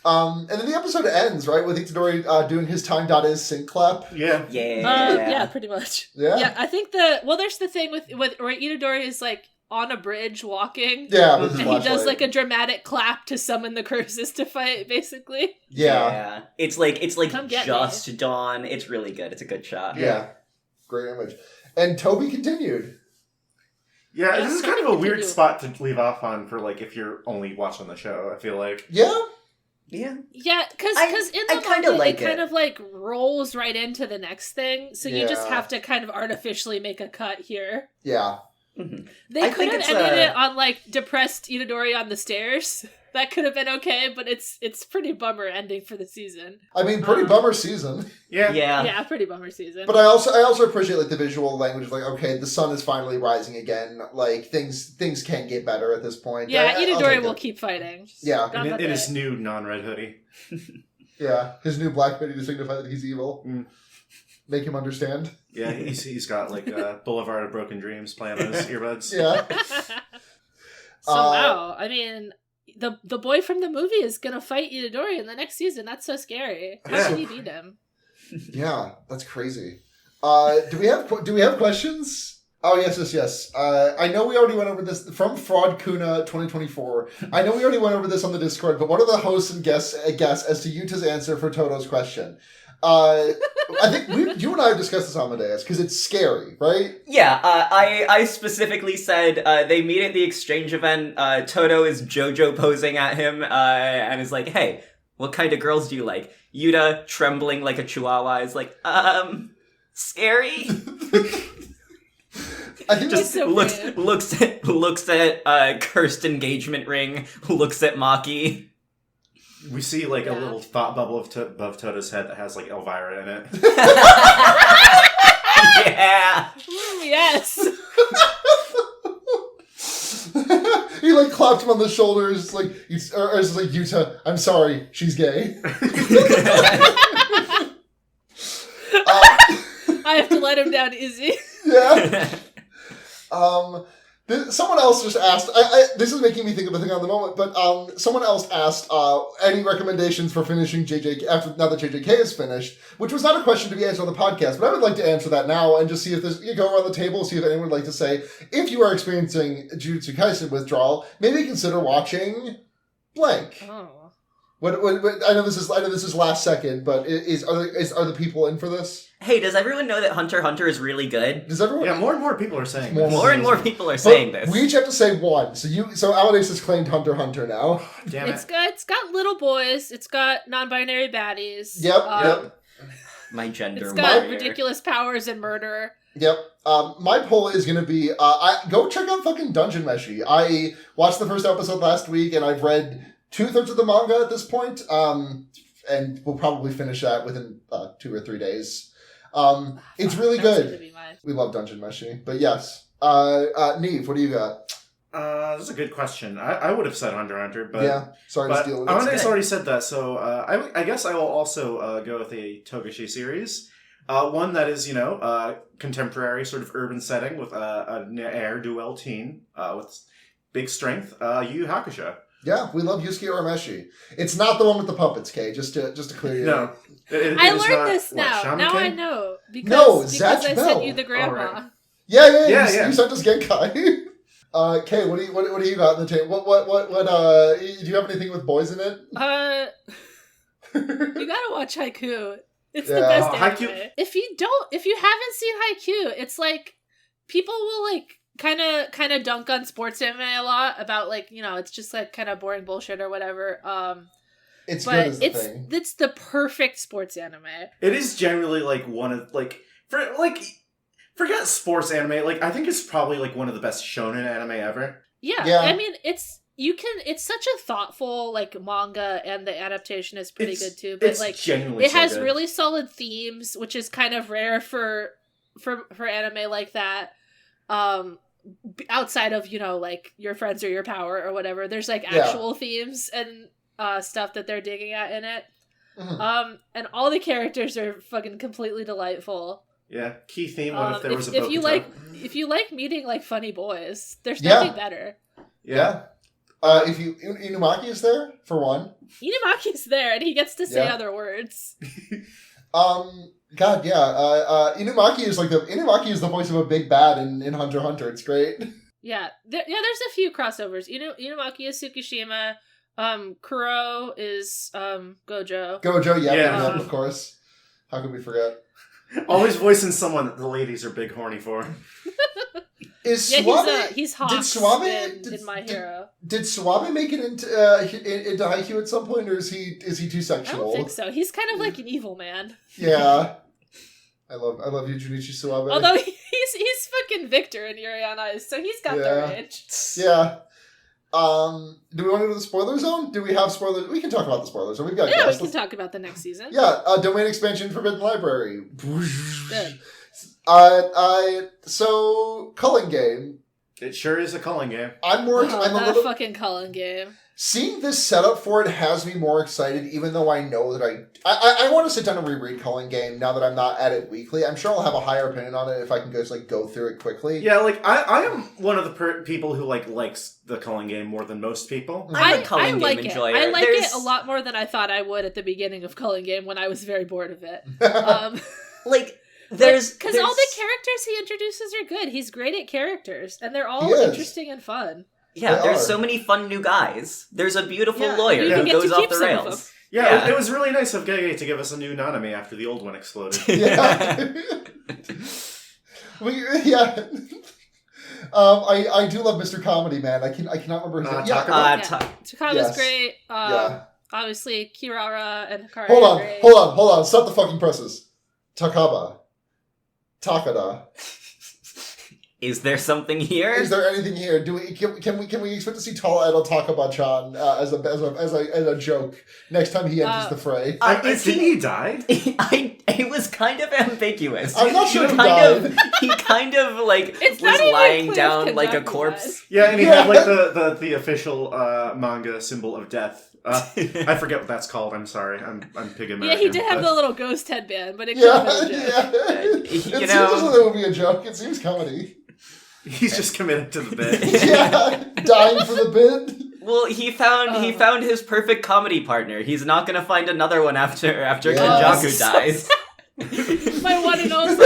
And then the episode ends, right, with Itadori doing his time.is sync clap. Yeah. Yeah, pretty much. Yeah. Yeah, I think there's the thing with where Itadori is like on a bridge walking. Yeah, with his and flashlight. he does like a dramatic clap to summon the curses to fight, basically. Yeah. It's like Come get just dawn. It's really good. It's a good shot. Yeah. Great image. And Toby continued. Yeah, Yeah, this is Toby kind of a weird continued. spot to leave off on for, like, if you're only watching the show, I feel like. Yeah. Yeah. Yeah, because in I the kinda manga, like it kind it. of like rolls right into the next thing, so you just Yeah. have to kind of artificially make a cut here. Yeah. Mm-hmm. They I could think have it's ended it on like depressed Itadori on the stairs. That could have been okay, but it's pretty bummer ending for the season. I mean, pretty bummer season. Yeah. Yeah, pretty bummer season. But I also appreciate like the visual language of like, okay, the sun is finally rising again. Like things can get better at this point. yeah, I'll Itadori take will it. keep fighting. Yeah. In his new non-red hoodie. Yeah. His new black hoodie to signify that he's evil. Mm. Make him understand. Yeah, he's got like Boulevard of Broken Dreams playing on his earbuds. Yeah. So wow, I mean, the boy from the movie is gonna fight Itadori in the next season. That's so scary. How Yeah. can he beat him? Yeah, that's crazy. Do we have questions? Oh yes. I know we already went over this from Fraud Kuna 2024. I know we already went over this on the Discord, but what are the hosts and guests as to Yuta's answer for Toto's question? I think you and I have discussed this, Amadeus, because it's scary, right? Yeah, I specifically said they meet at the exchange event. Toto is JoJo posing at him and is like, "Hey, what kind of girls do you like?" Yuta, trembling like a chihuahua, is like, scary. I think Just so weird. looks at cursed engagement ring. Looks at Maki. We see like a Yeah. little thought bubble above Toto's head that has like Elvira in it. Yeah. Yes. he like clapped him on the shoulders, like, or it's like, Yuta, I'm sorry, she's gay. I have to let him down, Izzy. Yeah. Someone else just asked. This is making me think of a thing on the moment, but someone else asked any recommendations for finishing JJK now that JJK is finished, which was not a question to be answered on the podcast, but I would like to answer that now and just see if you go around the table, see if anyone would like to say if you are experiencing Jujutsu Kaisen withdrawal, maybe consider watching blank. Oh. What I know this is last second, but are the people in for this? Hey, does everyone know that Hunter x Hunter is really good? Does everyone? Yeah, more and more people are saying More this. More and more people are But saying this. we each have to say one. So Amadeus has claimed Hunter x Hunter now. Damn It's it. got little boys. It's got non-binary baddies. Yep. My gender It's got warrior. ridiculous powers and murder. Yep. My poll is going to be, go check out fucking Dungeon Meshi. I watched the first episode last week, and I've read 2/3 of the manga at this point, and we'll probably finish that within 2 or 3 days. It's really That's good. gonna be mine. We love Dungeon Meshi. But yes. Niamh, what do you got? This is a good question. I would have said Hunter x Hunter, but yeah, sorry to but steal it. Amadeus already said that, so I guess I will also go with a Togashi series. One that is, contemporary sort of urban setting with an ne'er-do-well teen with big strength. Yu Yu Hakusho. Yeah, we love Yusuke Urameshi. It's not the one with the puppets, Kay, just to clear you No. up. I learned this now. Now I know. Because, No, because Zatch I Bell. sent you the grandma. Alright. Yeah. Yeah. You sent us Genkai. Kay, what do you got on the table? What do you have anything with boys in it? You gotta watch Haiku. It's Yeah. the best Oh, anime. Haikyuu- If you haven't seen Haiku, it's like people will like kind of dunk on sports anime a lot about like, it's just like kind of boring bullshit or whatever. It's But good as the thing. it's the perfect sports anime. It is generally like one of forget sports anime. Like I think it's probably like one of the best shonen anime ever. Yeah. I mean, it's such a thoughtful like manga, and the adaptation is pretty good too. But It's like genuinely it so has good. really solid themes, which is kind of rare for anime like that. Outside of like your friends or your power or whatever, there's like actual themes and stuff that they're digging at in it. Mhm. And all the characters are fucking completely delightful. Yeah, key theme. What if there was a Bo-Katan? If you like meeting like funny boys, there's nothing better. Yeah. If Inumaki is there for one. Inumaki's there, and he gets to say other words. God, yeah. Inumaki is the voice of a big bad in Hunter x Hunter. It's great. Yeah, there's a few crossovers. Inumaki is Tsukishima. Kuro is Gojo. Gojo, yeah, of course. How could we forget? Always voicing someone that the ladies are big horny for. Is Suabe? He's hot. Did Suabe in My Hero? Did Suabe make it into Haikyuu at some point, or is he too sexual? I don't think so. He's kind of like an evil man. Yeah, I love you, Junichi Suabe. Although he's fucking Victor in Yuri on Ice, so he's got the range. Yeah. Do we want to go to the spoiler zone? Do we have spoilers? We can talk about the spoilers. So we've got we can talk about the next season. Yeah, domain expansion, Forbidden Library. Good. So culling game. It sure is a culling game. I'm a fucking culling game. Seeing this setup for it has me more excited, even though I know that I want to sit down and reread Culling Game now that I'm not at it weekly. I'm sure I'll have a higher opinion on it if I can just go through it quickly. Yeah, I am one of the people who likes the Culling Game more than most people. I'm a Culling Game enjoyer. I like it a lot more than I thought I would at the beginning of Culling Game when I was very bored of it. Because all the characters he introduces are good. He's great at characters, and they're all interesting and fun. Yeah, there's so many fun new guys. There's a beautiful lawyer who goes off the rails. Yeah, it was really nice of Gege to give us a new Nanami after the old one exploded. I do love Mr. Comedy, man. I cannot remember his name. Takama's great. Obviously, Kirara and Hikari are great. Hold on. Stop the fucking presses. Takada. Is there something here? Is there anything here? Can we expect to see tall idol Takaba-chan as a joke next time he enters the fray? Didn't he die? It was kind of ambiguous. I'm not sure he died. He kind of was lying down like a corpse. Yeah, and he had the official manga symbol of death. I forget what that's called. I'm sorry. I'm pig American. Yeah, he did have the little ghost headband, but it could have been a joke. It seems as though it would be a joke. It seems comedy. He's just committed to the bit. Dying for the bit. Well, he found his perfect comedy partner. He's not gonna find another one after Kenjaku dies. My one and only.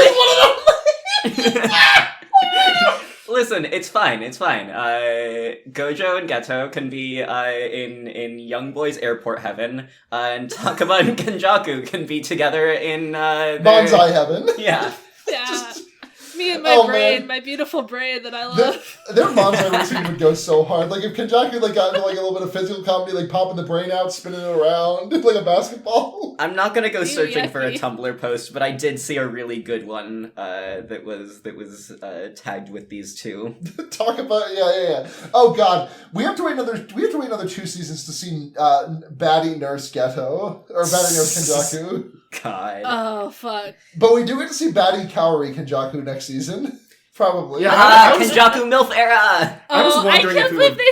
Listen, it's fine. Gojo and Geto can be in Young Boys Airport Heaven, and Takaba and Kenjaku can be together in Bonsai Heaven. Yeah. Me and my brain, my beautiful brain that I love. Their Bonsai routine would go so hard. If Kenjaku got into a little bit of physical comedy, popping the brain out, spinning it around like a basketball. I'm not gonna go searching for a Tumblr post, but I did see a really good one that was tagged with these two. Talk about yeah. Oh god, we have to wait another 2 seasons to see Baddie Nurse Geto or Baddie Nurse Kenjaku. God. Oh fuck. But we do get to see Baddie Kaori Kenjaku next season. Probably. Yeah, Kenjaku MILF era! I was wondering I can't believe they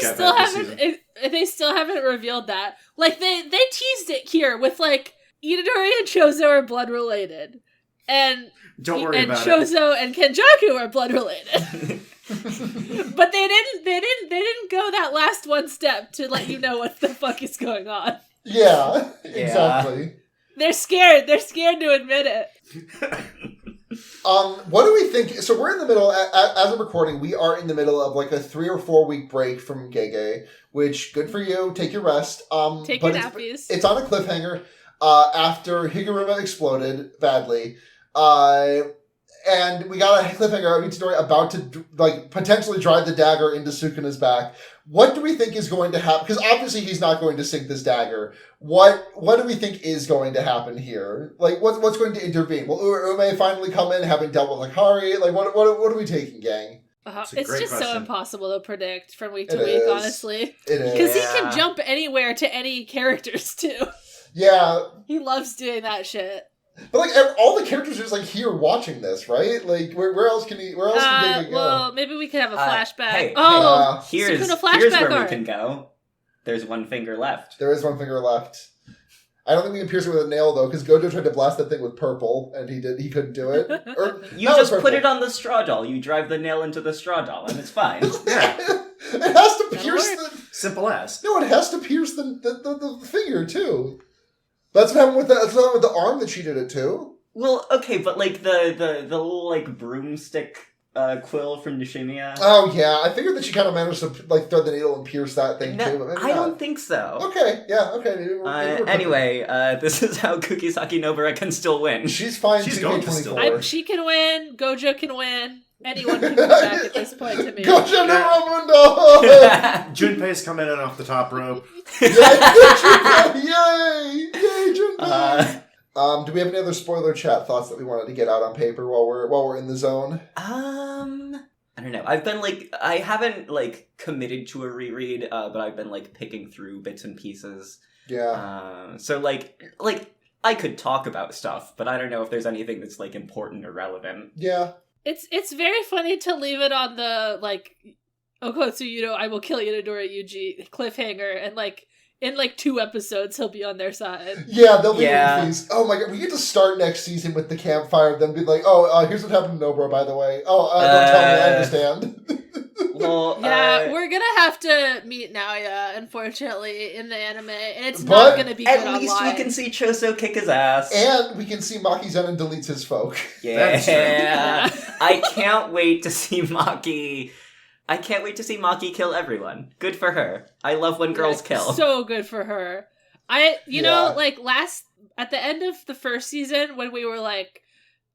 still haven't revealed that. They teased it here with Itadori and Chozo are blood related. And don't worry about Chozo and Kenjaku are blood related. But they didn't go that last one step to let you know what the fuck is going on. Yeah, exactly. They're scared. They're scared to admit it. What do we think? So we're in the middle, as of recording, we are in the middle of a 3 or 4 week break from Gege, which, good for you. Take your rest. Take your nappies. It's on a cliffhanger after Higuruma exploded badly. And we got a cliffhanger of Itadori about to potentially drive the dagger into Sukuna's back. What do we think is going to happen? Because obviously he's not going to sink this dagger. What do we think is going to happen here? What's going to intervene? Will Ume finally come in, having dealt with Hikari? What are we taking, gang? It's just question. So impossible to predict from week to week, honestly. It is. Because he can jump anywhere to any characters, too. Yeah. He loves doing that shit. But all the characters are just here watching this, right? Where else can Gege go? Well, maybe we could have a flashback. Here's where we can go. There's one finger left. There is one finger left. I don't think we can pierce it with a nail, though, because Gojo tried to blast that thing with purple, and he couldn't do it. You just put it on the straw doll. You drive the nail into the straw doll, and it's fine. Yeah. It has to pierce the... Simple as. No, it has to pierce the finger, too. That's what happened with the arm that she did it, too. Well, okay, but, like, the little, like, broomstick... quill from Nishimiya. Oh, yeah. I figured that she kind of managed to, like, thread the needle and pierce that thing, too. But I don't think so. Okay, yeah, okay. Maybe anyway, this is how Kukisaki Nobara can still win. She's fine. She's going to still win. She can win. Gojo can win. Anyone can come back at this point to me. Gojo no Ramundo! Junpei's coming in off the top rope. Yay! Yay, Junpei! Do we have any other spoiler chat thoughts that we wanted to get out on paper while we're in the zone? I don't know. I haven't committed to a reread, but I've been picking through bits and pieces. Yeah. So I could talk about stuff, but I don't know if there's anything that's important or relevant. Yeah. It's very funny to leave it on the Okotsu I will kill Itadori Yuji cliffhanger, and in 2 episodes, he'll be on their side. Yeah, they'll be these. Oh my god, we get to start next season with the campfire, then be like, here's what happened to Nobara, by the way. Don't tell me, I understand. Well, we're gonna have to meet Naoya, unfortunately, in the anime, and it's not gonna be good online. At least we can see Choso kick his ass. And we can see Maki-Zenin deletes his folk. Yeah. I can't wait to see Maki... I can't wait to see Maki kill everyone. Good for her. I love when girls kill. So good for her. Know, at the end of the first season, when we were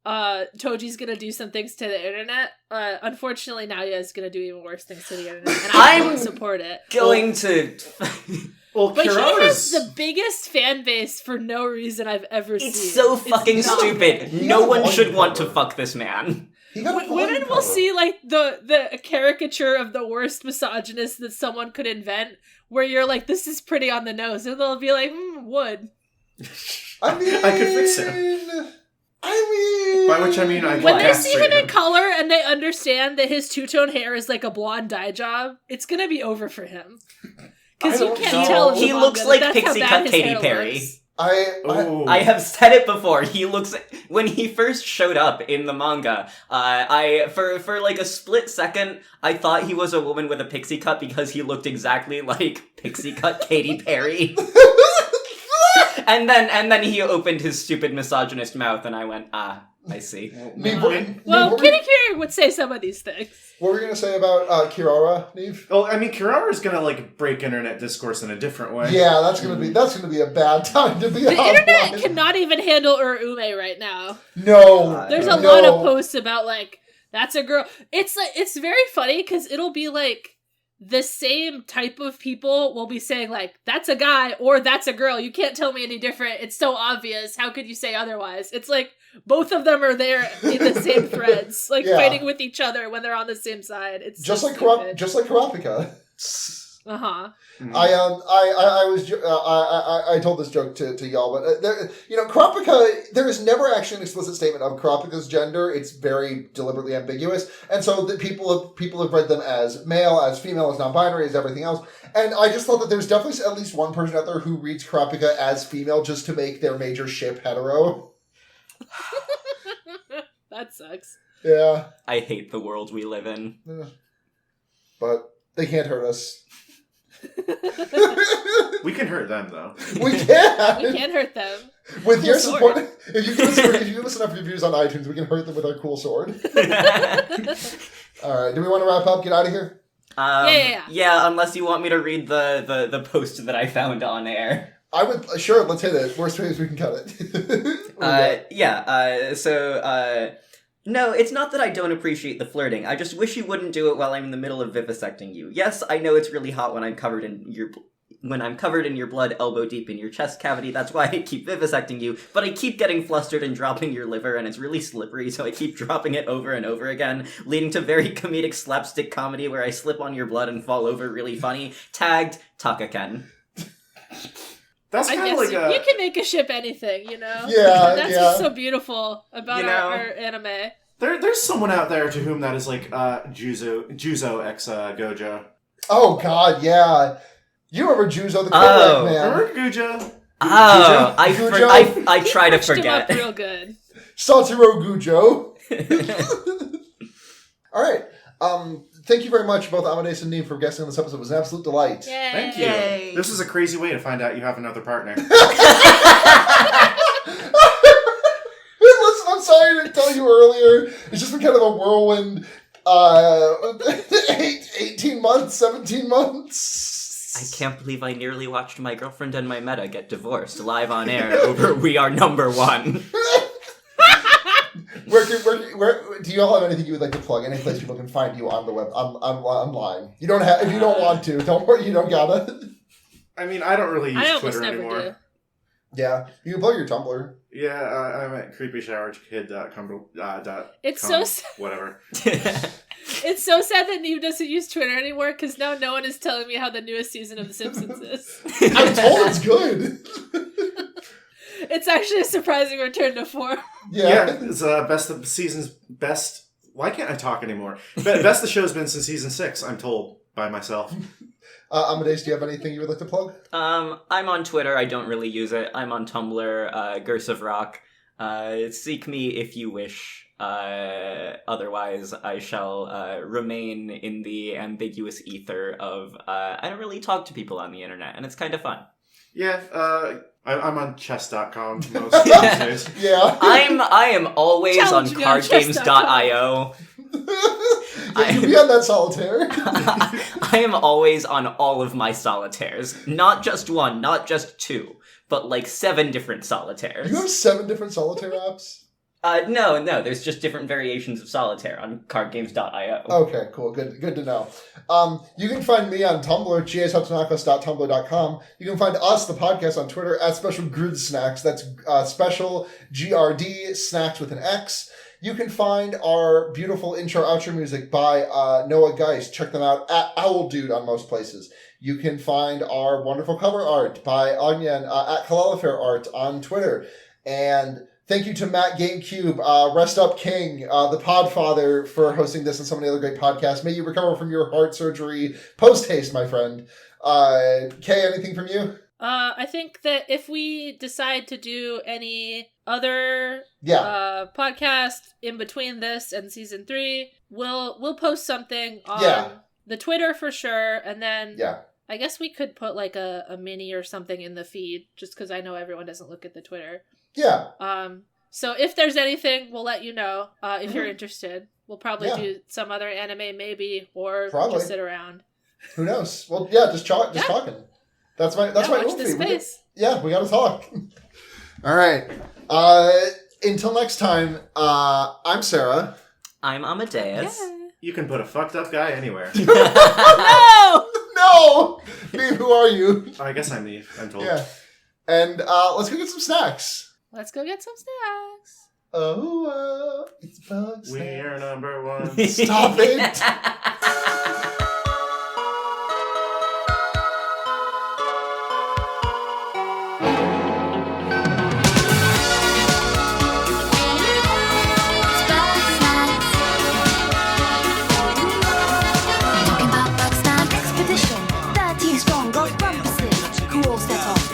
Toji's gonna do some things to the internet, unfortunately Naoya is gonna do even worse things to the internet, and I don't support it. Well, but he has the biggest fan base for no reason I've ever seen. It's so fucking stupid. No one should want to fuck this man. Women will see the caricature of the worst misogynist that someone could invent, where you're this is pretty on the nose, and they'll be wood. I mean, I could fix him. By which I mean I can when they see him in color and they understand that his two-tone hair is like a blonde dye job, it's gonna be over for him. Because you can't tell. He looks like Pixie Cut Katy Perry. Looks. I have said it before. He looks, when he first showed up in the manga, for a split second, I thought he was a woman with a pixie cut because he looked exactly like Pixie Cut Katy Perry. and then he opened his stupid misogynist mouth, and I went, I see. Well, Katy Perry would say some of these things. What were you going to say about Kirara, Niamh? Well, I mean, Kirara's going to break internet discourse in a different way. Yeah, that's going to be a bad time to be The internet cannot even handle Urume right now. No. There's a lot of posts about that's a girl. It's very funny because it'll be the same type of people will be saying that's a guy or that's a girl. You can't tell me any different. It's so obvious. How could you say otherwise? It's both of them are there in the same threads, fighting with each other when they're on the same side. It's just like Kurapika. Uh-huh. I told this joke to y'all, but Kurapika, there is never actually an explicit statement of Kurapika's gender. It's very deliberately ambiguous, and so the people have read them as male, as female, as non-binary, as everything else. And I just thought that there's definitely at least one person out there who reads Kurapika as female just to make their major ship hetero. That sucks. Yeah. I hate the world we live in. But they can't hurt us. We can hurt them, though. We can! We can hurt them. With your support, if you give us enough reviews on iTunes, we can hurt them with our cool sword. Alright, do we want to wrap up? Get out of here? Yeah, unless you want me to read the post that I found on air. I would, sure, let's hit it. Worst ways we can cut it. No, it's not that I don't appreciate the flirting. I just wish you wouldn't do it while I'm in the middle of vivisecting you. Yes, I know it's really hot when I'm covered in your blood elbow deep in your chest cavity. That's why I keep vivisecting you. But I keep getting flustered and dropping your liver, and it's really slippery, so I keep dropping it over and over again, leading to very comedic slapstick comedy where I slip on your blood and fall over really funny. Tagged Takaken. That's kind of you can make a ship anything, Yeah, that's what's so beautiful about our anime. There's someone out there to whom that is Juzo ex Gojo. Oh God, yeah. You remember Juzo the Kodak man? Remember Gojo? Oh, I try to forget. Him up real good. Satoru Gujo. All right. Thank you very much, both Amadeus and Niamh, for guesting on this episode. It was an absolute delight. Yay. Thank you. Yay. This is a crazy way to find out you have another partner. Listen, I'm sorry to tell you earlier. It's just been kind of a whirlwind 18 months, 17 months. I can't believe I nearly watched my girlfriend and my meta get divorced live on air over We Are Number One. Where do you all have anything you would like to plug? Any place people can find you on the web, online? You don't have, if you don't want to. Don't worry, you don't gotta. I mean, I don't really use Twitter anymore. Do. Yeah, you can plug your Tumblr. Yeah, I'm at creepyshowerkid.com. It's so whatever. It's so sad that Niamh doesn't use Twitter anymore because now no one is telling me how the newest season of The Simpsons is. I'm told it's good. It's actually a surprising return to form. Yeah, it's best of the season's best. Why can't I talk anymore? Best the show's been since season 6. I'm told by myself. Amadeus, do you have anything you would like to plug? I'm on Twitter. I don't really use it. I'm on Tumblr, Gers of Rock. Seek me if you wish. Otherwise, I shall remain in the ambiguous ether of I don't really talk to people on the internet, and it's kind of fun. Yeah, I'm on chess.com most days. Yeah. I am always on cardgames.io. You be on that solitaire. I am always on all of my solitaires. Not just one, not just two, but like 7 different solitaires. You have 7 different solitaire apps? No, there's just different variations of solitaire on cardgames.io. Okay, cool. Good to know. You can find me on Tumblr, gshatsunakos.tumblr.com. You can find us, the podcast, on Twitter at Special Grd Snacks. That's special GRD, snacks with an X. You can find our beautiful intro-outro music by Noah Geist. Check them out at Owl Dude on most places. You can find our wonderful cover art by Onion at Kalalafair Art on Twitter. And thank you to Matt GameCube, Rest Up King, the Podfather, for hosting this and so many other great podcasts. May you recover from your heart surgery post-haste, my friend. Kay, anything from you? I think that if we decide to do any other podcast in between this and season 3, we'll post something on the Twitter for sure, and then I guess we could put like a mini or something in the feed, just because I know everyone doesn't look at the Twitter. Yeah. So if there's anything, we'll let you know. If you're interested, we'll probably do some other anime, maybe, or just sit around. Who knows? Well, just talking. That's my watch this space. We gotta talk. All right. Until next time. I'm Sarah. I'm Amadeus. Yeah. You can put a fucked up guy anywhere. No! No! Niamh, who are you? I guess I'm Niamh, I'm told. Yeah. And let's go get some snacks. Let's go get some snacks. Oh, it's bug snacks. We're number 1. Stop it! Talking about bug snack expedition. 30 strong, got rumpusly. Who all set off